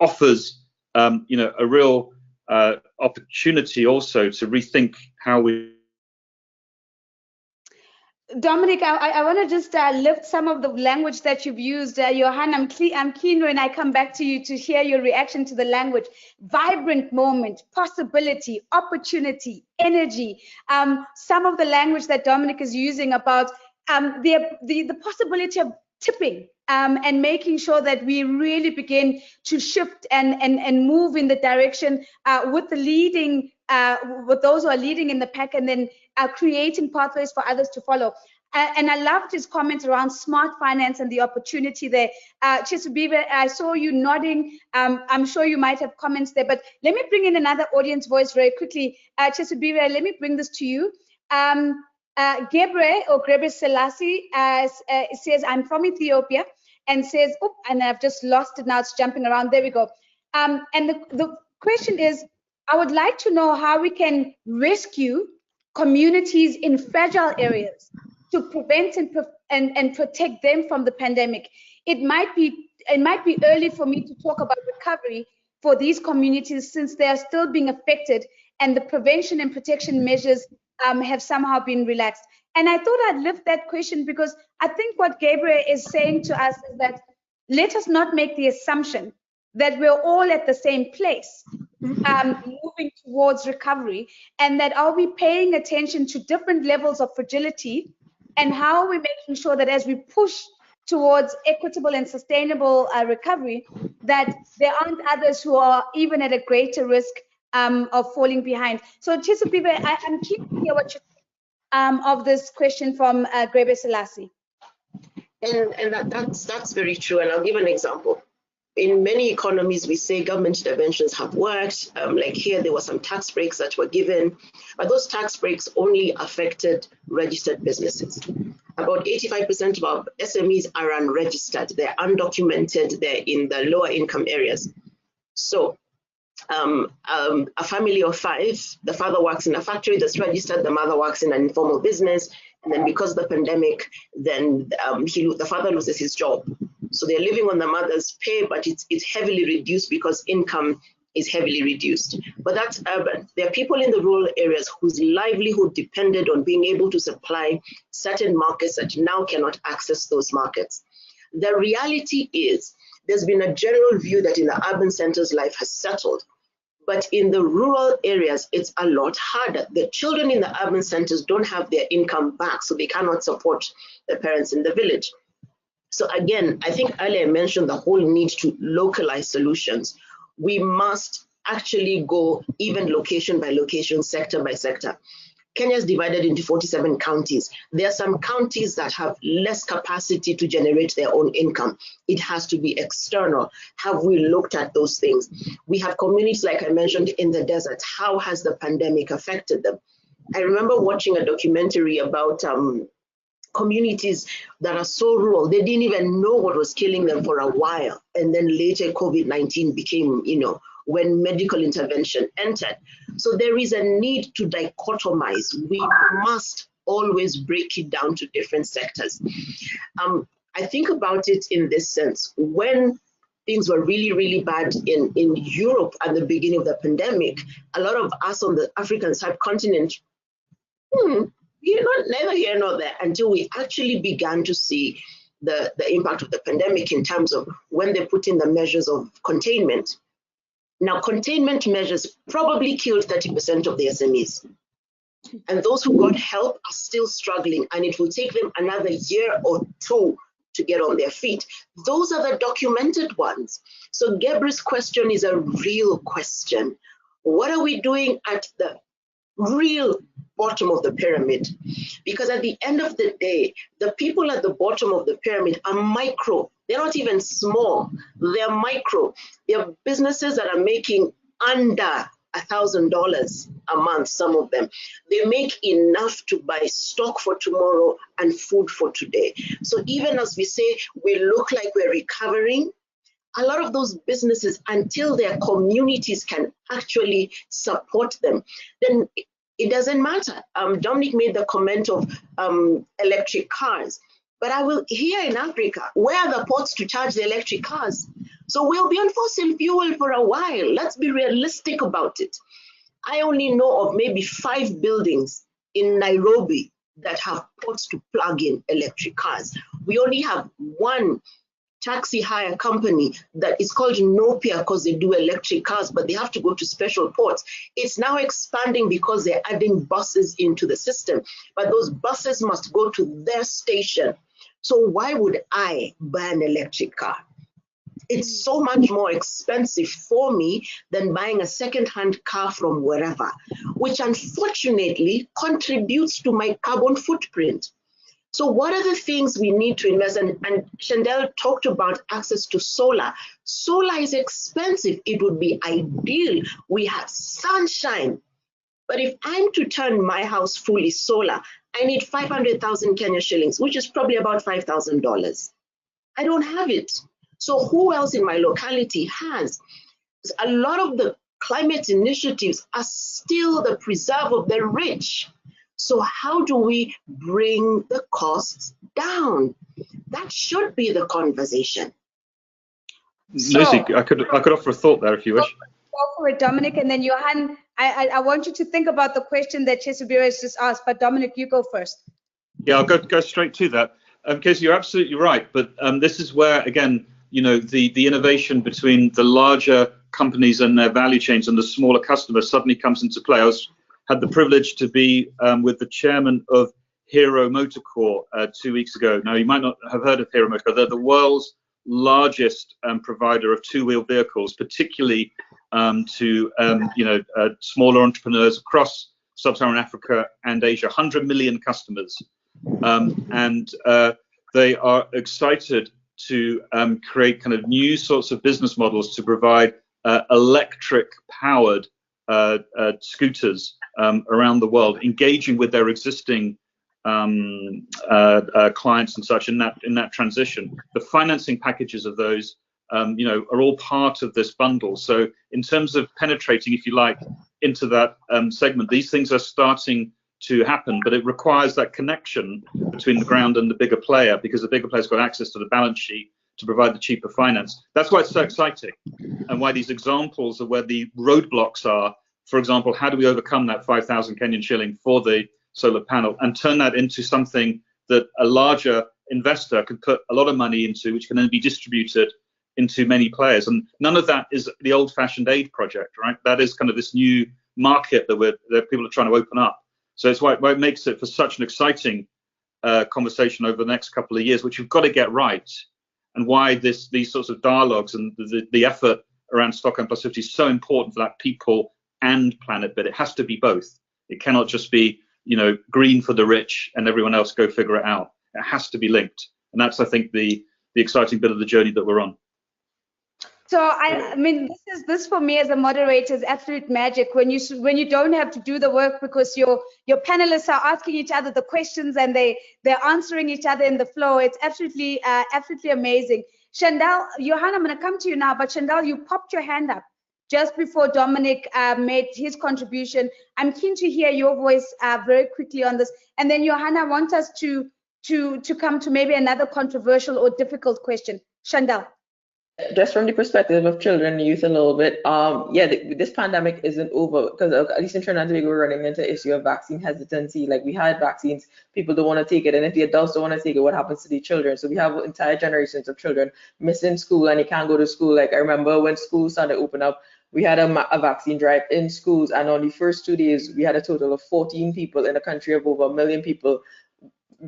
offers a real opportunity also to rethink how we. Dominic, I want to just lift some of the language that you've used. Johan, I'm keen when I come back to you to hear your reaction to the language. Vibrant moment, possibility, opportunity, energy. Some of the language that Dominic is using about the possibility of tipping and making sure that we really begin to shift and move in the direction with the leading, with those who are leading in the pack, and then creating pathways for others to follow. And I loved his comments around smart finance and the opportunity there. Kyesubire, I saw you nodding. I'm sure you might have comments there, but let me bring in another audience voice very quickly. Kyesubire, let me bring this to you. Gebre Selassie says, I'm from Ethiopia, and says, oh, and I've just lost it now, it's jumping around. There we go. And the question is, I would like to know how we can rescue communities in fragile areas to prevent and protect them from the pandemic. It might be early for me to talk about recovery for these communities, since they are still being affected and the prevention and protection measures have somehow been relaxed. And I thought I'd lift that question because I think what Gabriel is saying to us is that let us not make the assumption that we're all at the same place, moving towards recovery, and that are we paying attention to different levels of fragility, and how are we making sure that as we push towards equitable and sustainable recovery, that there aren't others who are even at a greater risk of falling behind. So Kyesubire, I'm keen to hear what you think of this question from Gebre Selassie. And that's very true, and I'll give an example. In many economies, we say government interventions have worked. Like here, there were some tax breaks that were given, but those tax breaks only affected registered businesses. About 85% of our SMEs are unregistered. They're undocumented. They're in the lower income areas. So a family of 5, the father works in a factory that's registered, the mother works in an informal business, and then because of the pandemic, then the father loses his job. So they're living on the mother's pay, but it's heavily reduced because income is heavily reduced. But that's urban. There are people in the rural areas whose livelihood depended on being able to supply certain markets that now cannot access those markets. The reality is there's been a general view that in the urban centers life has settled. But in the rural areas, it's a lot harder. The children in the urban centers don't have their income back, so they cannot support the parents in the village. So again, I think earlier I mentioned the whole need to localize solutions. We must actually go even location by location, sector by sector. Kenya is divided into 47 counties. There are some counties that have less capacity to generate their own income. It has to be external. Have we looked at those things? We have communities, like I mentioned, in the desert. How has the pandemic affected them? I remember watching a documentary about communities that are so rural, they didn't even know what was killing them for a while. And then later COVID-19 became, when medical intervention entered. So there is a need to dichotomize. We must always break it down to different sectors. I think about it in this sense. When things were really, really bad in Europe at the beginning of the pandemic, a lot of us on the African subcontinent, neither here nor there, until we actually began to see the impact of the pandemic in terms of when they put in the measures of containment. Now, containment measures probably killed 30% of the SMEs. And those who got help are still struggling, and it will take them another year or two to get on their feet. Those are the documented ones. So Gabriel's question is a real question. What are we doing at the real bottom of the pyramid? Because at the end of the day, the people at the bottom of the pyramid are micro. They're not even small. They're micro. They're businesses that are making under $1,000 a month, some of them. They make enough to buy stock for tomorrow and food for today. So even as we say, we look like we're recovering, a lot of those businesses, until their communities can actually support them, then it doesn't matter. Dominic made the comment of electric cars, but here in Africa, where are the ports to charge the electric cars? So we'll be on fossil fuel for a while. Let's be realistic about it. I only know of maybe 5 buildings in Nairobi that have ports to plug in electric cars. We only have one taxi hire company that is called Nopia because they do electric cars, but they have to go to special ports. It's now expanding because they're adding buses into the system, but those buses must go to their station. So why would I buy an electric car? It's so much more expensive for me than buying a second-hand car from wherever, which unfortunately contributes to my carbon footprint. So what are the things we need to invest in? And Chandelle talked about access to solar. Solar is expensive. It would be ideal. We have sunshine. But if I'm to turn my house fully solar, I need 500,000 Kenya shillings, which is probably about $5,000. I don't have it. So who else in my locality has? A lot of the climate initiatives are still the preserve of the rich. So how do we bring the costs down? That should be the conversation. Lucy, I could offer a thought there if you wish. Go for it, Dominic, and then Johan, I want you to think about the question that Kyesubire has just asked, but Dominic, you go first. Yeah, I'll go straight to that. Because you're absolutely right, but this is where, again, the innovation between the larger companies and their value chains and the smaller customers suddenly comes into play. I had the privilege to be with the chairman of Hero Motorcore 2 weeks ago. Now, you might not have heard of Hero Motorcore. They're the world's largest provider of two-wheel vehicles, particularly to smaller entrepreneurs across sub-Saharan Africa and Asia. 100 million customers, and they are excited to create kind of new sorts of business models to provide electric-powered scooters around the world, engaging with their existing clients and such in that transition. The financing packages of those, are all part of this bundle. So in terms of penetrating, if you like, into that segment, these things are starting to happen, but it requires that connection between the ground and the bigger player, because the bigger player's got access to the balance sheet to provide the cheaper finance. That's why it's so exciting, and why these examples of where the roadblocks are. For example, how do we overcome that 5,000 Kenyan shilling for the solar panel and turn that into something that a larger investor can put a lot of money into, which can then be distributed into many players? And none of that is the old-fashioned aid project, right? That is kind of this new market that people are trying to open up. So it's why it makes it for such an exciting conversation over the next couple of years, which you've got to get right, and why these sorts of dialogues and the effort around Stockholm Plus 50 is so important for that people and planet bit. It has to be both. It cannot just be, green for the rich and everyone else go figure it out. It has to be linked, and that's, I think, the exciting bit of the journey that we're on. So I mean, this for me as a moderator is absolute magic when you don't have to do the work because your panelists are asking each other the questions and they're answering each other in the flow. It's absolutely amazing. Chandelle, Johan, I'm going to come to you now, but Chandelle, you popped your hand up just before Dominic made his contribution. I'm keen to hear your voice very quickly on this, and then Johan, I want us to come to maybe another controversial or difficult question. Chandelle. Just from the perspective of children and youth a little bit, this pandemic isn't over, because at least in Trinidad and Tobago, we're running into the issue of vaccine hesitancy. Like, we had vaccines, people don't want to take it, and if the adults don't want to take it, what happens to the children? So we have entire generations of children missing school and they can't go to school. Like, I remember when schools started to open up, we had a vaccine drive in schools, and on the first 2 days, we had a total of 14 people in a country of over 1 million people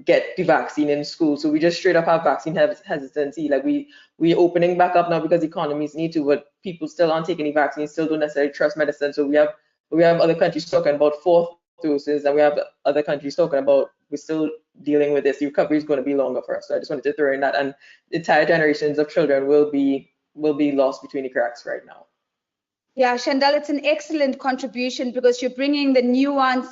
get the vaccine in school. So we just straight up have vaccine hesitancy. Like, we're opening back up now because economies need to, but people still aren't taking the vaccine, still don't necessarily trust medicine. So we have other countries talking about 4th doses, and we have other countries talking about we're still dealing with this. The recovery is going to be longer for us. So I just wanted to throw in that, and entire generations of children will be lost between the cracks right now. Yeah, Chandelle, it's an excellent contribution because you're bringing the nuance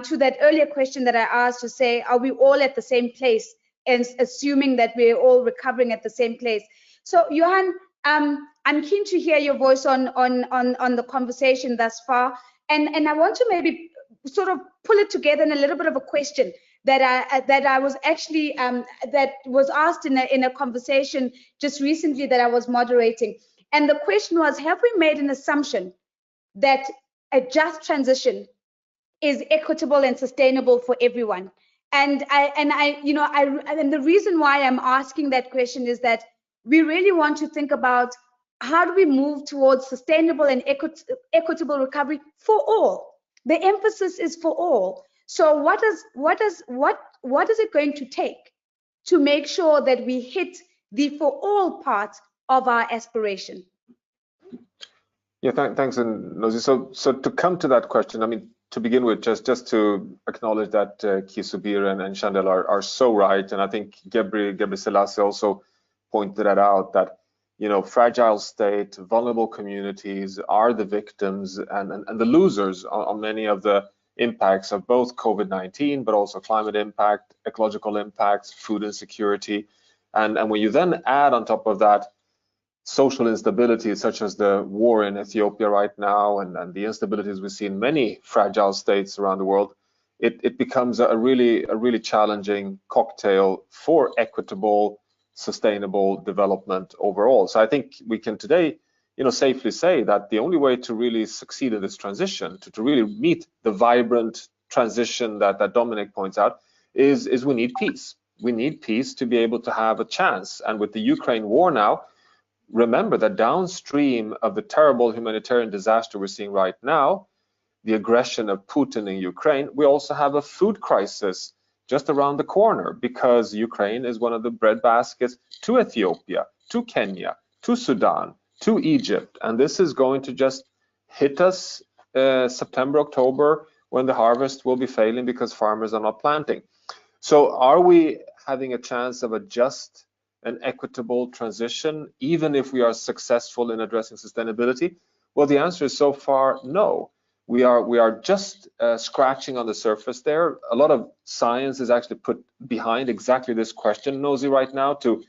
to that earlier question that I asked, to say, are we all at the same place, and assuming that we're all recovering at the same place. So Johan, I'm keen to hear your voice on the conversation thus far, and I want to maybe sort of pull it together in a little bit of a question that I was actually that was asked in a conversation just recently that I was moderating, and the question was, have we made an assumption that a just transition is equitable and sustainable for everyone? And the reason why I'm asking that question is that we really want to think about how do we move towards sustainable and equitable recovery for all. The emphasis is for all. So what is it going to take to make sure that we hit the for all part of our aspiration? Yeah, thanks, Nosy. So to come to that question, I mean, to begin with, just to acknowledge that Kyesubire and Chandelle are so right, and I think Gebre Selassie also pointed that out, that fragile state, vulnerable communities are the victims and the losers on many of the impacts of both COVID-19, but also climate impact, ecological impacts, food insecurity, and when you then add on top of that social instability, such as the war in Ethiopia right now, and the instabilities we see in many fragile states around the world, it becomes a really challenging cocktail for equitable, sustainable development overall. So I think we can today, safely say that the only way to really succeed in this transition, to really meet the vibrant transition that Dominic points out, is we need peace. We need peace to be able to have a chance. And with the Ukraine war now, remember that downstream of the terrible humanitarian disaster we're seeing right now, the aggression of Putin in Ukraine, we also have a food crisis just around the corner, because Ukraine is one of the bread baskets to Ethiopia, to Kenya, to Sudan, to Egypt. And this is going to just hit us September, October, when the harvest will be failing because farmers are not planting. So are we having a chance of a just an equitable transition, even if we are successful in addressing sustainability? Well, the answer is so far no. We are just scratching on the surface there. A lot of science is actually put behind exactly this question, Nosy, right now, to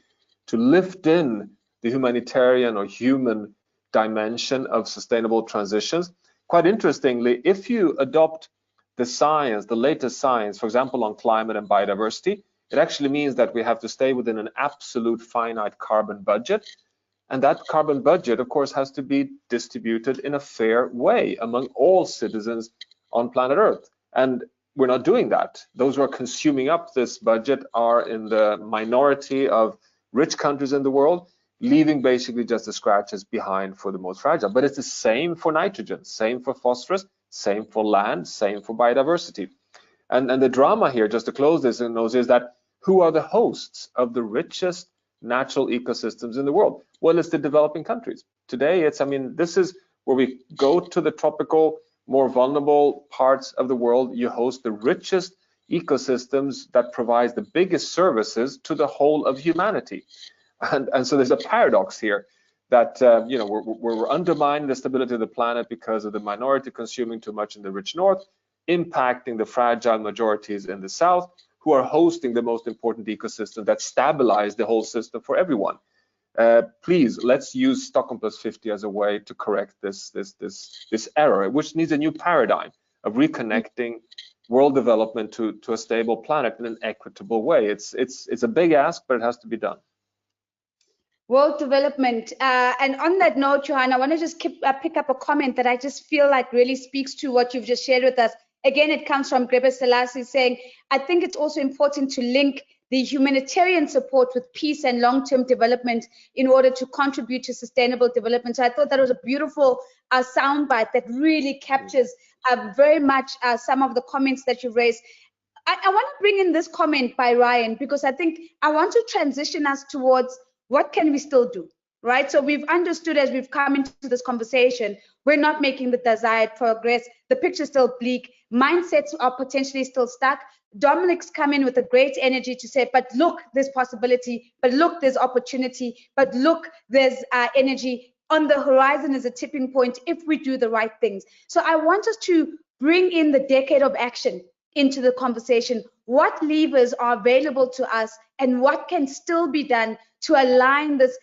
lift in the humanitarian or human dimension of sustainable transitions. Quite interestingly, if you adopt the science, the latest science, for example, on climate and biodiversity, It actually means that we have to stay within an absolute finite carbon budget. And that carbon budget, of course, has to be distributed in a fair way among all citizens on planet Earth. And we're not doing that. Those who are consuming up this budget are in the minority of rich countries in the world, leaving basically just the scratches behind for the most fragile. But it's the same for nitrogen, same for phosphorus, same for land, same for biodiversity. And the drama here, just to close this, is that who are the hosts of the richest natural ecosystems in the world? Well, it's the developing countries. Today, this is where we go to the tropical, more vulnerable parts of the world. You host the richest ecosystems that provides the biggest services to the whole of humanity. And so there's a paradox here that we're undermining the stability of the planet because of the minority consuming too much in the rich north, impacting the fragile majorities in the south, who are hosting the most important ecosystem that stabilize the whole system for everyone. Please, let's use Stockholm plus 50 as a way to correct this error, which needs a new paradigm of reconnecting world development to a stable planet in an equitable way. It's a big ask, but it has to be done. World development. And on that note, Johan, I want to just pick up a comment that I just feel like really speaks to what you've just shared with us. Again, it comes from Greigg Selassie saying, I think it's also important to link the humanitarian support with peace and long-term development in order to contribute to sustainable development. So I thought that was a beautiful soundbite that really captures very much some of the comments that you've raised. I want to bring in this comment by Ryan, because I think I want to transition us towards what can we still do, right? So we've understood as we've come into this conversation, we're not making the desired progress. The picture's still bleak. Mindsets are potentially still stuck. Dominic's come in with a great energy to say, but look, there's possibility, but look, there's opportunity, but look, there's energy. On the horizon is a tipping point if we do the right things. So I want us to bring in the decade of action into the conversation. What levers are available to us and what can still be done to align this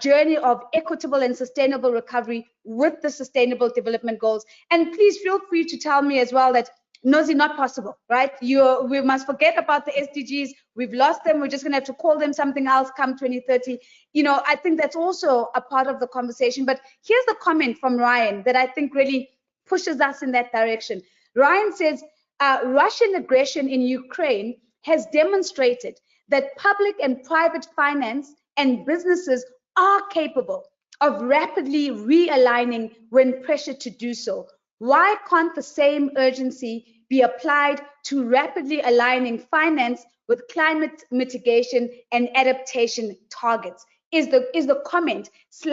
journey of equitable and sustainable recovery with the Sustainable Development Goals? And please feel free to tell me as well that Nosy, not possible, right? We must forget about the SDGs. We've lost them. We're just going to have to call them something else come 2030. I think that's also a part of the conversation. But here's the comment from Ryan that I think really pushes us in that direction. Ryan says, Russian aggression in Ukraine has demonstrated that public and private finance and businesses are capable of rapidly realigning when pressured to do so. Why can't the same urgency be applied to rapidly aligning finance with climate mitigation and adaptation targets? Is the comment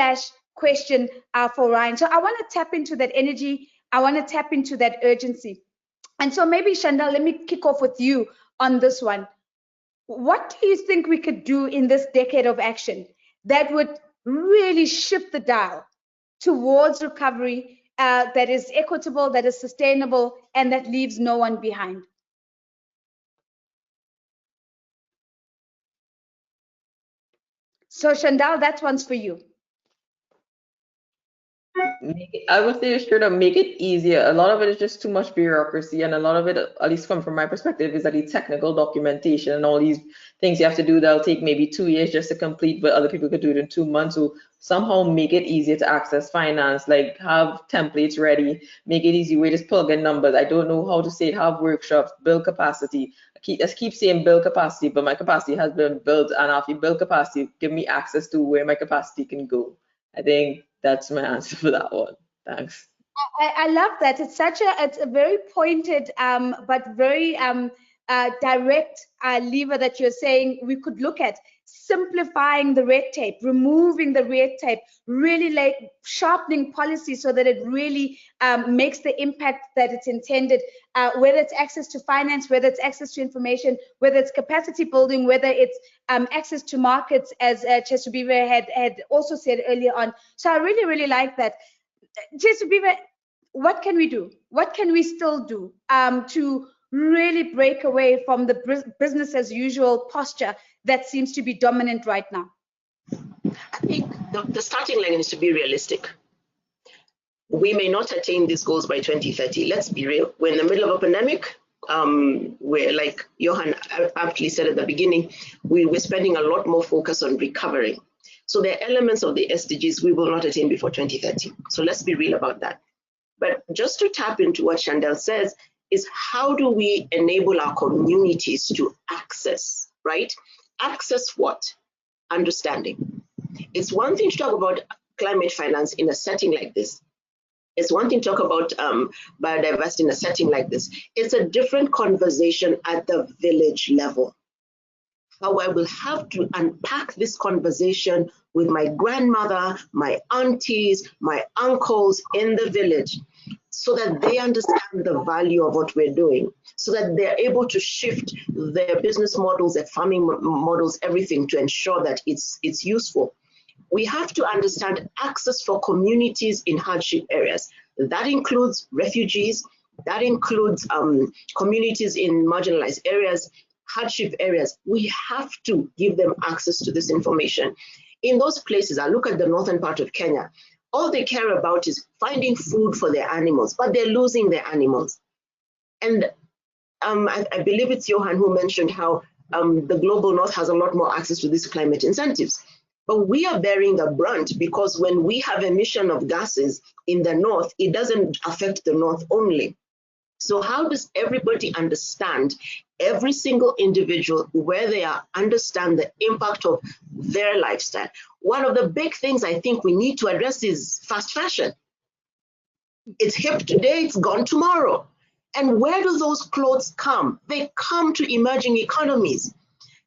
/ question for Ryan. So I want to tap into that energy. I want to tap into that urgency. And so maybe, Chandelle, let me kick off with you on this one. What do you think we could do in this decade of action that would really shift the dial towards recovery that is equitable, that is sustainable, and that leaves no one behind? So, Chandelle, that one's for you. I would say straight up, make it easier. A lot of it is just too much bureaucracy, and a lot of it, at least from my perspective, is that the technical documentation and all these things you have to do that'll take maybe 2 years just to complete, but other people could do it in 2 months. So somehow make it easier to access finance, like have templates ready, make it easy. We just plug in numbers. I don't know how to say it. Have workshops, build capacity. I keep saying build capacity, but my capacity has been built, and if you build capacity, give me access to where my capacity can go. I think that's my answer for that one. Thanks. I love that. It's a very pointed but very direct lever that you're saying we could look at. Simplifying the red tape, removing the red tape, really like sharpening policy so that it really makes the impact that it's intended, whether it's access to finance, whether it's access to information, whether it's capacity building, whether it's access to markets, as Kyesubire had also said earlier on. So I really, really like that. Kyesubire, what can we do? What can we still do to really break away from the business as usual posture that seems to be dominant right now? I think the starting line is to be realistic. We may not attain these goals by 2030. Let's be real. We're in the middle of a pandemic. where, like Johan aptly said at the beginning, we're spending a lot more focus on recovering. So there are elements of the SDGs we will not attain before 2030. So let's be real about that. But just to tap into what Chandelle says, is how do we enable our communities to access, right? Access what? Understanding. It's one thing to talk about climate finance in a setting like this. It's one thing to talk about biodiversity in a setting like this. It's a different conversation at the village level. How I will have to unpack this conversation with my grandmother, my aunties, my uncles in the village, so that they understand the value of what we're doing, so that they're able to shift their business models, their farming models, everything to ensure that it's useful. We have to understand access for communities in hardship areas. That includes refugees, that includes communities in marginalized areas, hardship areas. We have to give them access to this information. In those places, I look at the northern part of Kenya, all they care about is finding food for their animals, but they're losing their animals. And I believe it's Johan who mentioned how the global north has a lot more access to these climate incentives. But we are bearing the brunt, because when we have emission of gases in the north, it doesn't affect the north only. So how does everybody understand, every single individual where they are, understand the impact of their lifestyle? One of the big things I think we need to address is fast fashion. It's hip today, it's gone tomorrow. And where do those clothes come? They come to emerging economies,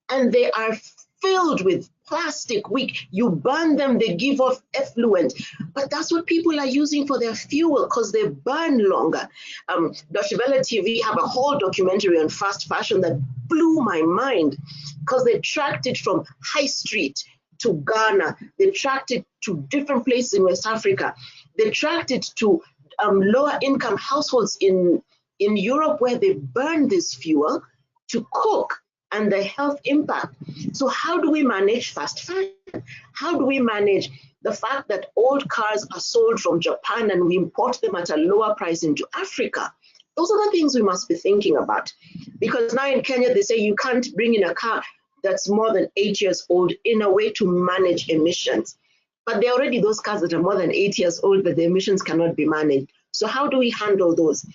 and they are filled with plastic. You burn them, they give off effluent, but that's what people are using for their fuel because they burn longer. Deutsche Welle TV have a whole documentary on fast fashion that blew my mind, because they tracked it from High Street to Ghana, they tracked it to different places in West Africa, they tracked it to lower income households in Europe, where they burn this fuel to cook, and the health impact. So how do we manage fast fashion? How do we manage the fact that old cars are sold from Japan and we import them at a lower price into Africa? Those are the things we must be thinking about. Because now in Kenya, they say you can't bring in a car that's more than 8 years old in a way to manage emissions. But there are already those cars that are more than 8 years old, but the emissions cannot be managed. So how do we handle those?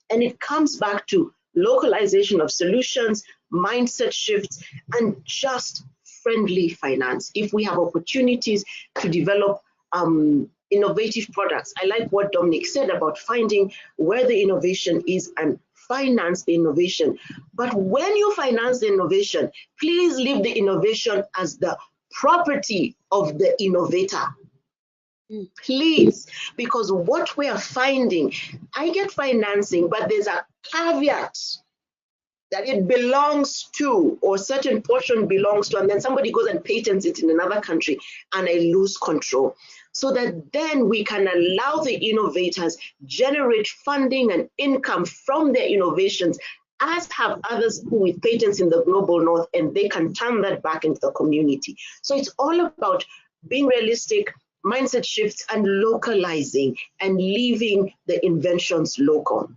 And it comes back to localization of solutions, mindset shifts, and just friendly finance. If we have opportunities to develop innovative products, I like what Dominic said about finding where the innovation is and finance the innovation. But when you finance the innovation, please leave the innovation as the property of the innovator. Please, because what we are finding, I get financing, but there's a caveat that it belongs to, or a certain portion belongs to, and then somebody goes and patents it in another country, and I lose control. So that then we can allow the innovators generate funding and income from their innovations, as have others who with patents in the global north, and they can turn that back into the community. So it's all about being realistic, mindset shifts, and localizing and leaving the inventions local.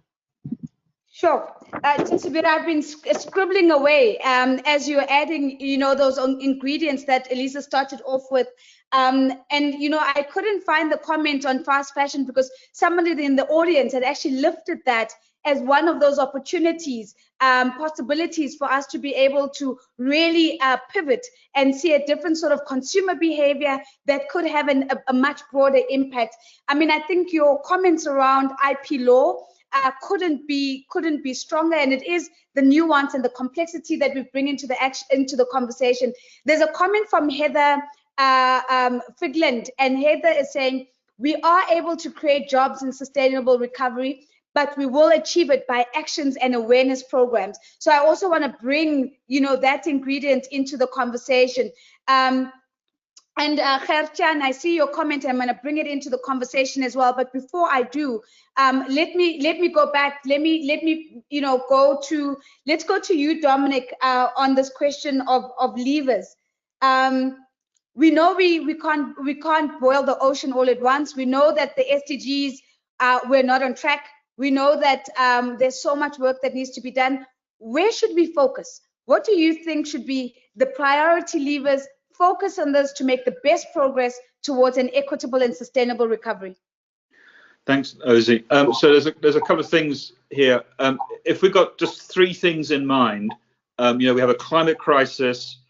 Sure. Kyesubire, I've been scribbling away as you're adding, those ingredients that Elisa started off with. And, I couldn't find the comment on fast fashion because somebody in the audience had actually lifted that as one of those opportunities, possibilities for us to be able to really pivot and see a different sort of consumer behavior that could have a much broader impact. I mean, I think your comments around IP law couldn't be stronger, and it is the nuance and the complexity that we bring into the conversation. There's a comment from Heather Figland, and Heather is saying, we are able to create jobs and sustainable recovery, but we will achieve it by actions and awareness programs. So I also want to bring, that ingredient into the conversation. And Kherchan, I see your comment. I'm going to bring it into the conversation as well. But before I do, let me go back. Let's go to you, Dominic, on this question of levers. We know we can't boil the ocean all at once. We know that the SDGs we're not on track. We know that there's so much work that needs to be done. Where should we focus? What do you think should be the priority levers? Focus on this to make the best progress towards an equitable and sustainable recovery. Thanks, Ozzy. So there's a couple of things here. If we've got just 3 things in mind, we have a climate crisis,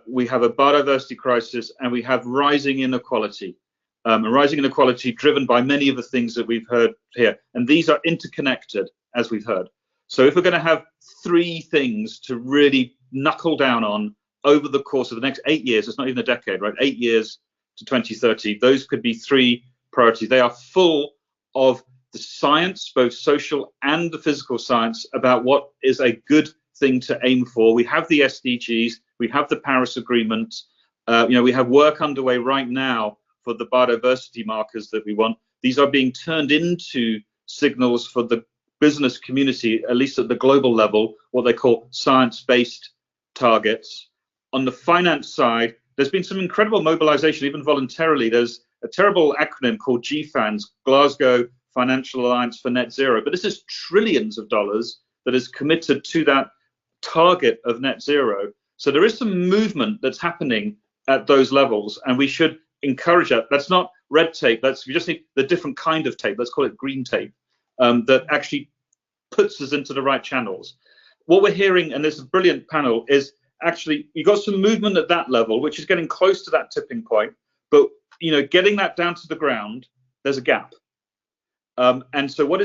we have a biodiversity crisis, and we have rising inequality. Rising inequality driven by many of the things that we've heard here, and these are interconnected, as we've heard. So if we're going to have 3 things to really knuckle down on over the course of the next 8 years, it's not even a decade, right? 8 years to 2030, those could be 3 priorities. They are full of the science, both social and the physical science, about what is a good thing to aim for. We have the SDGs, we have the Paris Agreement, we have work underway right now for the biodiversity markers that we want. These are being turned into signals for the business community, at least at the global level, what they call science-based targets. On the finance side, there's been some incredible mobilization, even voluntarily. There's a terrible acronym called GFANZ, Glasgow Financial Alliance for Net Zero, but this is trillions of dollars that is committed to that target of net zero. So there is some movement that's happening at those levels, and we should encourage that. That's not red tape, we just need the different kind of tape, let's call it green tape, that actually puts us into the right channels. What we're hearing, and this is a brilliant panel, is actually you've got some movement at that level, which is getting close to that tipping point, but getting that down to the ground, there's a gap. And so what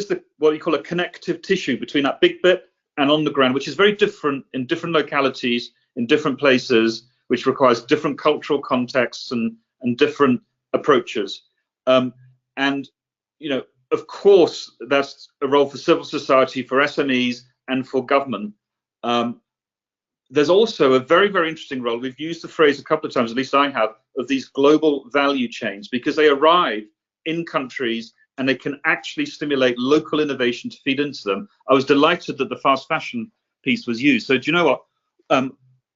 you call a connective tissue between that big bit and on the ground, which is very different in different localities, in different places, which requires different cultural contexts and different approaches. Of course, that's a role for civil society, for SMEs, and for government. There's also a very, very interesting role. We've used the phrase a couple of times, at least I have, of these global value chains, because they arrive in countries and they can actually stimulate local innovation to feed into them. I was delighted that the fast fashion piece was used. So do you know what?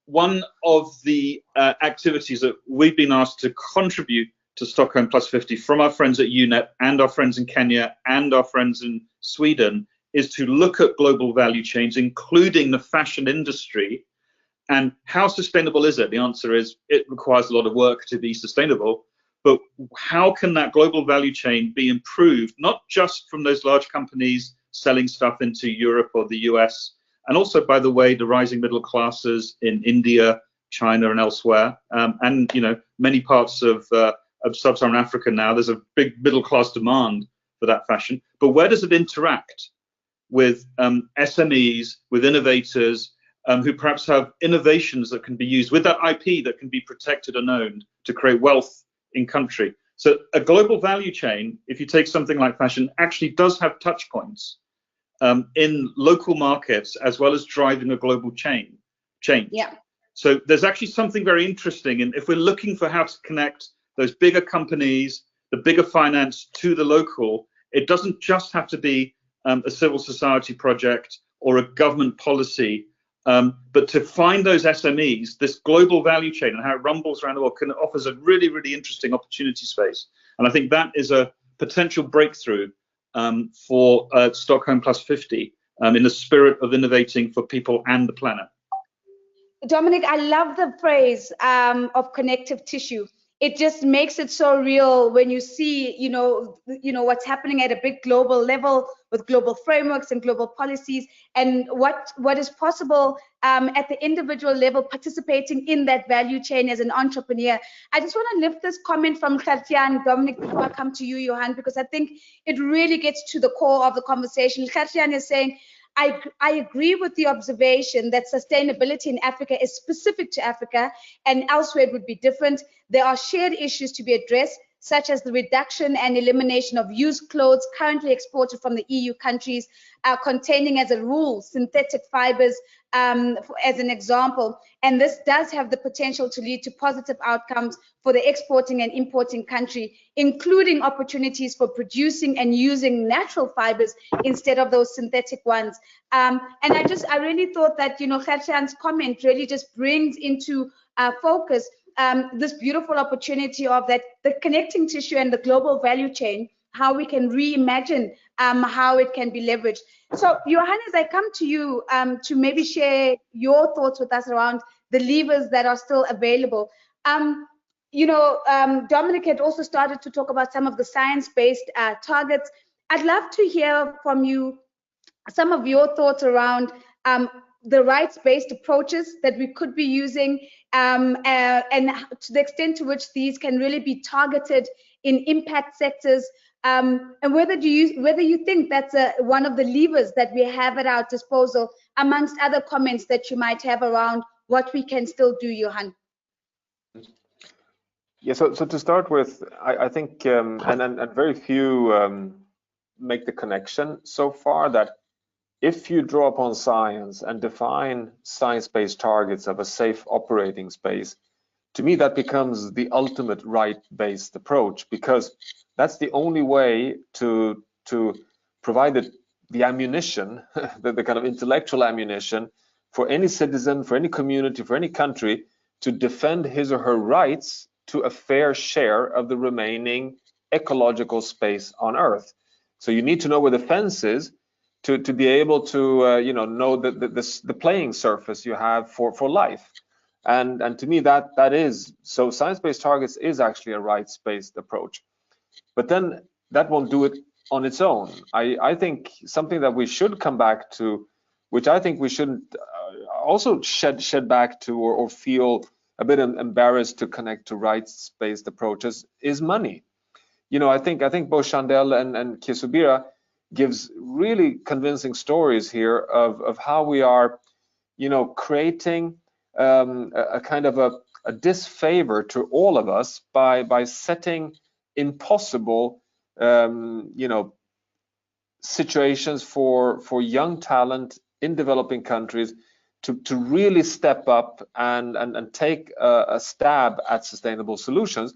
One of the activities that we've been asked to contribute to Stockholm Plus 50 from our friends at UNEP and our friends in Kenya and our friends in Sweden is to look at global value chains, including the fashion industry. And how sustainable is it? The answer is it requires a lot of work to be sustainable. But how can that global value chain be improved, not just from those large companies selling stuff into Europe or the US, and also, by the way, the rising middle classes in India, China, and elsewhere, and many parts of sub-Saharan Africa now. There's a big middle class demand for that fashion. But where does it interact with SMEs, with innovators who perhaps have innovations that can be used with that IP that can be protected and owned to create wealth in country? So a global value chain, if you take something like fashion, actually does have touch points in local markets as well as driving a global change. Yeah. So there's actually something very interesting, and if we're looking for how to connect those bigger companies, the bigger finance to the local, it doesn't just have to be a civil society project or a government policy, but to find those SMEs, this global value chain and how it rumbles around the world offers a really, really interesting opportunity space. And I think that is a potential breakthrough for Stockholm Plus 50 in the spirit of innovating for people and the planet. Dominic, I love the phrase of connective tissue. It just makes it so real when you see, what's happening at a big global level with global frameworks and global policies, and what is possible at the individual level, participating in that value chain as an entrepreneur. I just want to lift this comment from Gertjan, Dominic, before I come to you, Johan, because I think it really gets to the core of the conversation. Gertjan is saying, I agree with the observation that sustainability in Africa is specific to Africa, and elsewhere it would be different. There are shared issues to be addressed, such as the reduction and elimination of used clothes currently exported from the EU countries, containing as a rule synthetic fibers as an example. And this does have the potential to lead to positive outcomes for the exporting and importing country, including opportunities for producing and using natural fibers instead of those synthetic ones. And I really thought that, Gertjan's comment really just brings into focus this beautiful opportunity of that the connecting tissue and the global value chain. how we can reimagine how it can be leveraged. So, Johan, as I come to you to maybe share your thoughts with us around the levers that are still available. Dominic had also started to talk about some of the science-based targets. I'd love to hear from you some of your thoughts around the rights-based approaches that we could be using, and to the extent to which these can really be targeted in impact sectors, and whether you think that's one of the levers that we have at our disposal, amongst other comments that you might have around what we can still do, Johan. Yeah, so to start with, I think, and very few make the connection so far that if you draw upon science and define science-based targets of a safe operating space, to me that becomes the ultimate right-based approach, because that's the only way to provide the ammunition, the kind of intellectual ammunition for any citizen, for any community, for any country to defend his or her rights to a fair share of the remaining ecological space on Earth. So you need to know where the fence is to be able to know the playing surface you have for life. And to me that is so. Science-based targets is actually a rights-based approach, but then that won't do it on its own. I think something that we should come back to, which I think we shouldn't also shed back to or feel a bit embarrassed to connect to rights-based approaches, is money. I think both Chandelle and Kyesubire gives really convincing stories here of how we are, creating a kind of a disfavor to all of us by setting impossible, situations for young talent in developing countries to really step up and take a stab at sustainable solutions,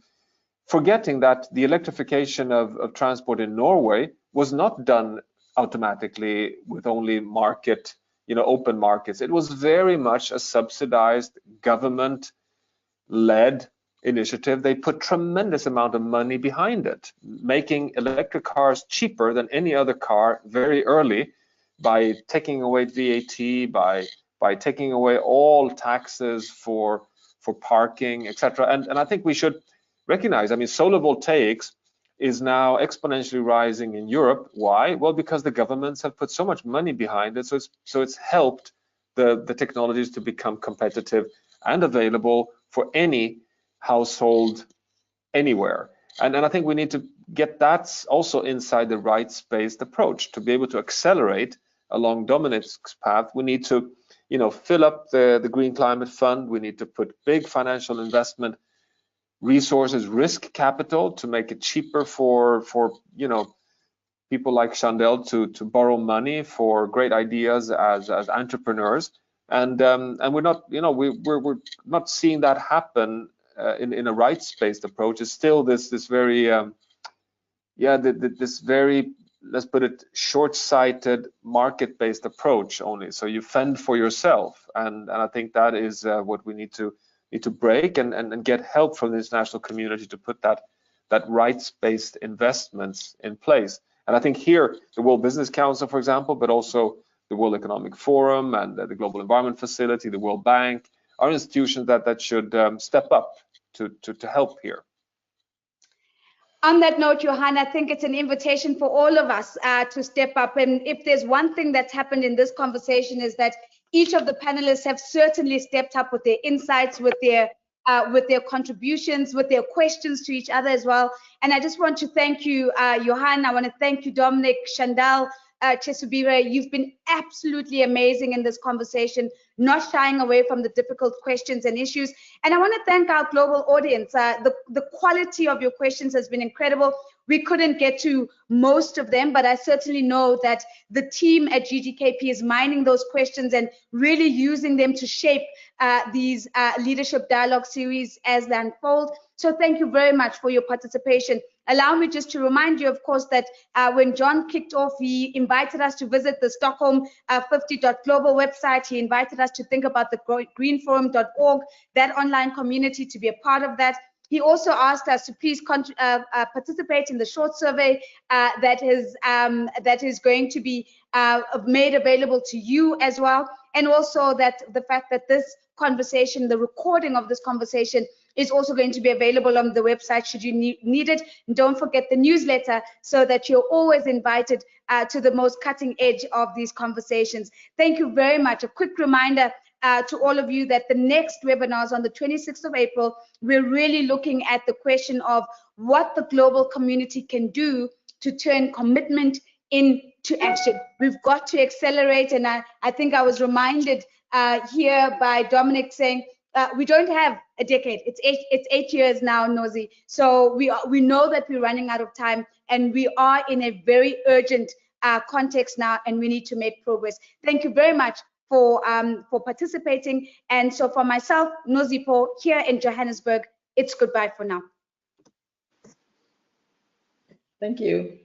forgetting that the electrification of transport in Norway was not done automatically with only market, open markets. It was very much a subsidized, government-led initiative. They put tremendous amount of money behind it, making electric cars cheaper than any other car very early by taking away VAT, by taking away all taxes for parking, etc. And I think we should recognize, solar voltaics is now exponentially rising in Europe. Why? Well, because the governments have put so much money behind it, so it's helped the technologies to become competitive and available for any household anywhere. And I think we need to get that also inside the rights-based approach to be able to accelerate along Dominic's path. We need to, fill up the Green Climate Fund. We need to put big financial investment resources, risk capital, to make it cheaper for people like Chandelle to borrow money for great ideas as entrepreneurs. And we're not, we're not seeing that happen in a rights-based approach. It's still this very this very, let's put it, short-sighted market-based approach only. So you fend for yourself, and I think that is what we need to break and get help from the international community to put that rights-based investments in place. And I think here the World Business Council, for example, but also the World Economic Forum and the Global Environment Facility, the World Bank, are institutions that should step up to help here. On that note, Johan, I think it's an invitation for all of us to step up. And if there's one thing that's happened in this conversation, is that each of the panelists have certainly stepped up with their insights, with their contributions, with their questions to each other as well. And I just want to thank you, Johan. I want to thank you, Dominic, Chandelle, Kyesubire. You've been absolutely amazing in this conversation, not shying away from the difficult questions and issues. And I want to thank our global audience. The quality of your questions has been incredible. We couldn't get to most of them, but I certainly know that the team at GGKP is mining those questions and really using them to shape these leadership dialogue series as they unfold. So thank you very much for your participation. Allow me just to remind you, of course, that when John kicked off, he invited us to visit the Stockholm 50.global website. He invited us to think about the greenforum.org, that online community, to be a part of that. He also asked us to please participate in the short survey that is going to be made available to you as well, and also that the fact that this conversation, the recording of this conversation, is also going to be available on the website should you need it. And don't forget the newsletter so that you're always invited to the most cutting edge of these conversations. Thank you very much. A quick reminder to all of you that the next webinar is on the 26th of April. We're really looking at the question of what the global community can do to turn commitment into action. We've got to accelerate, and I think I was reminded here by Dominic saying we don't have a decade. It's 8 years now, Nozi. So we know that we're running out of time, and we are in a very urgent context now, and we need to make progress. Thank you very much for participating. And so for myself, Nozipo, here in Johannesburg, it's goodbye for now. Thank you.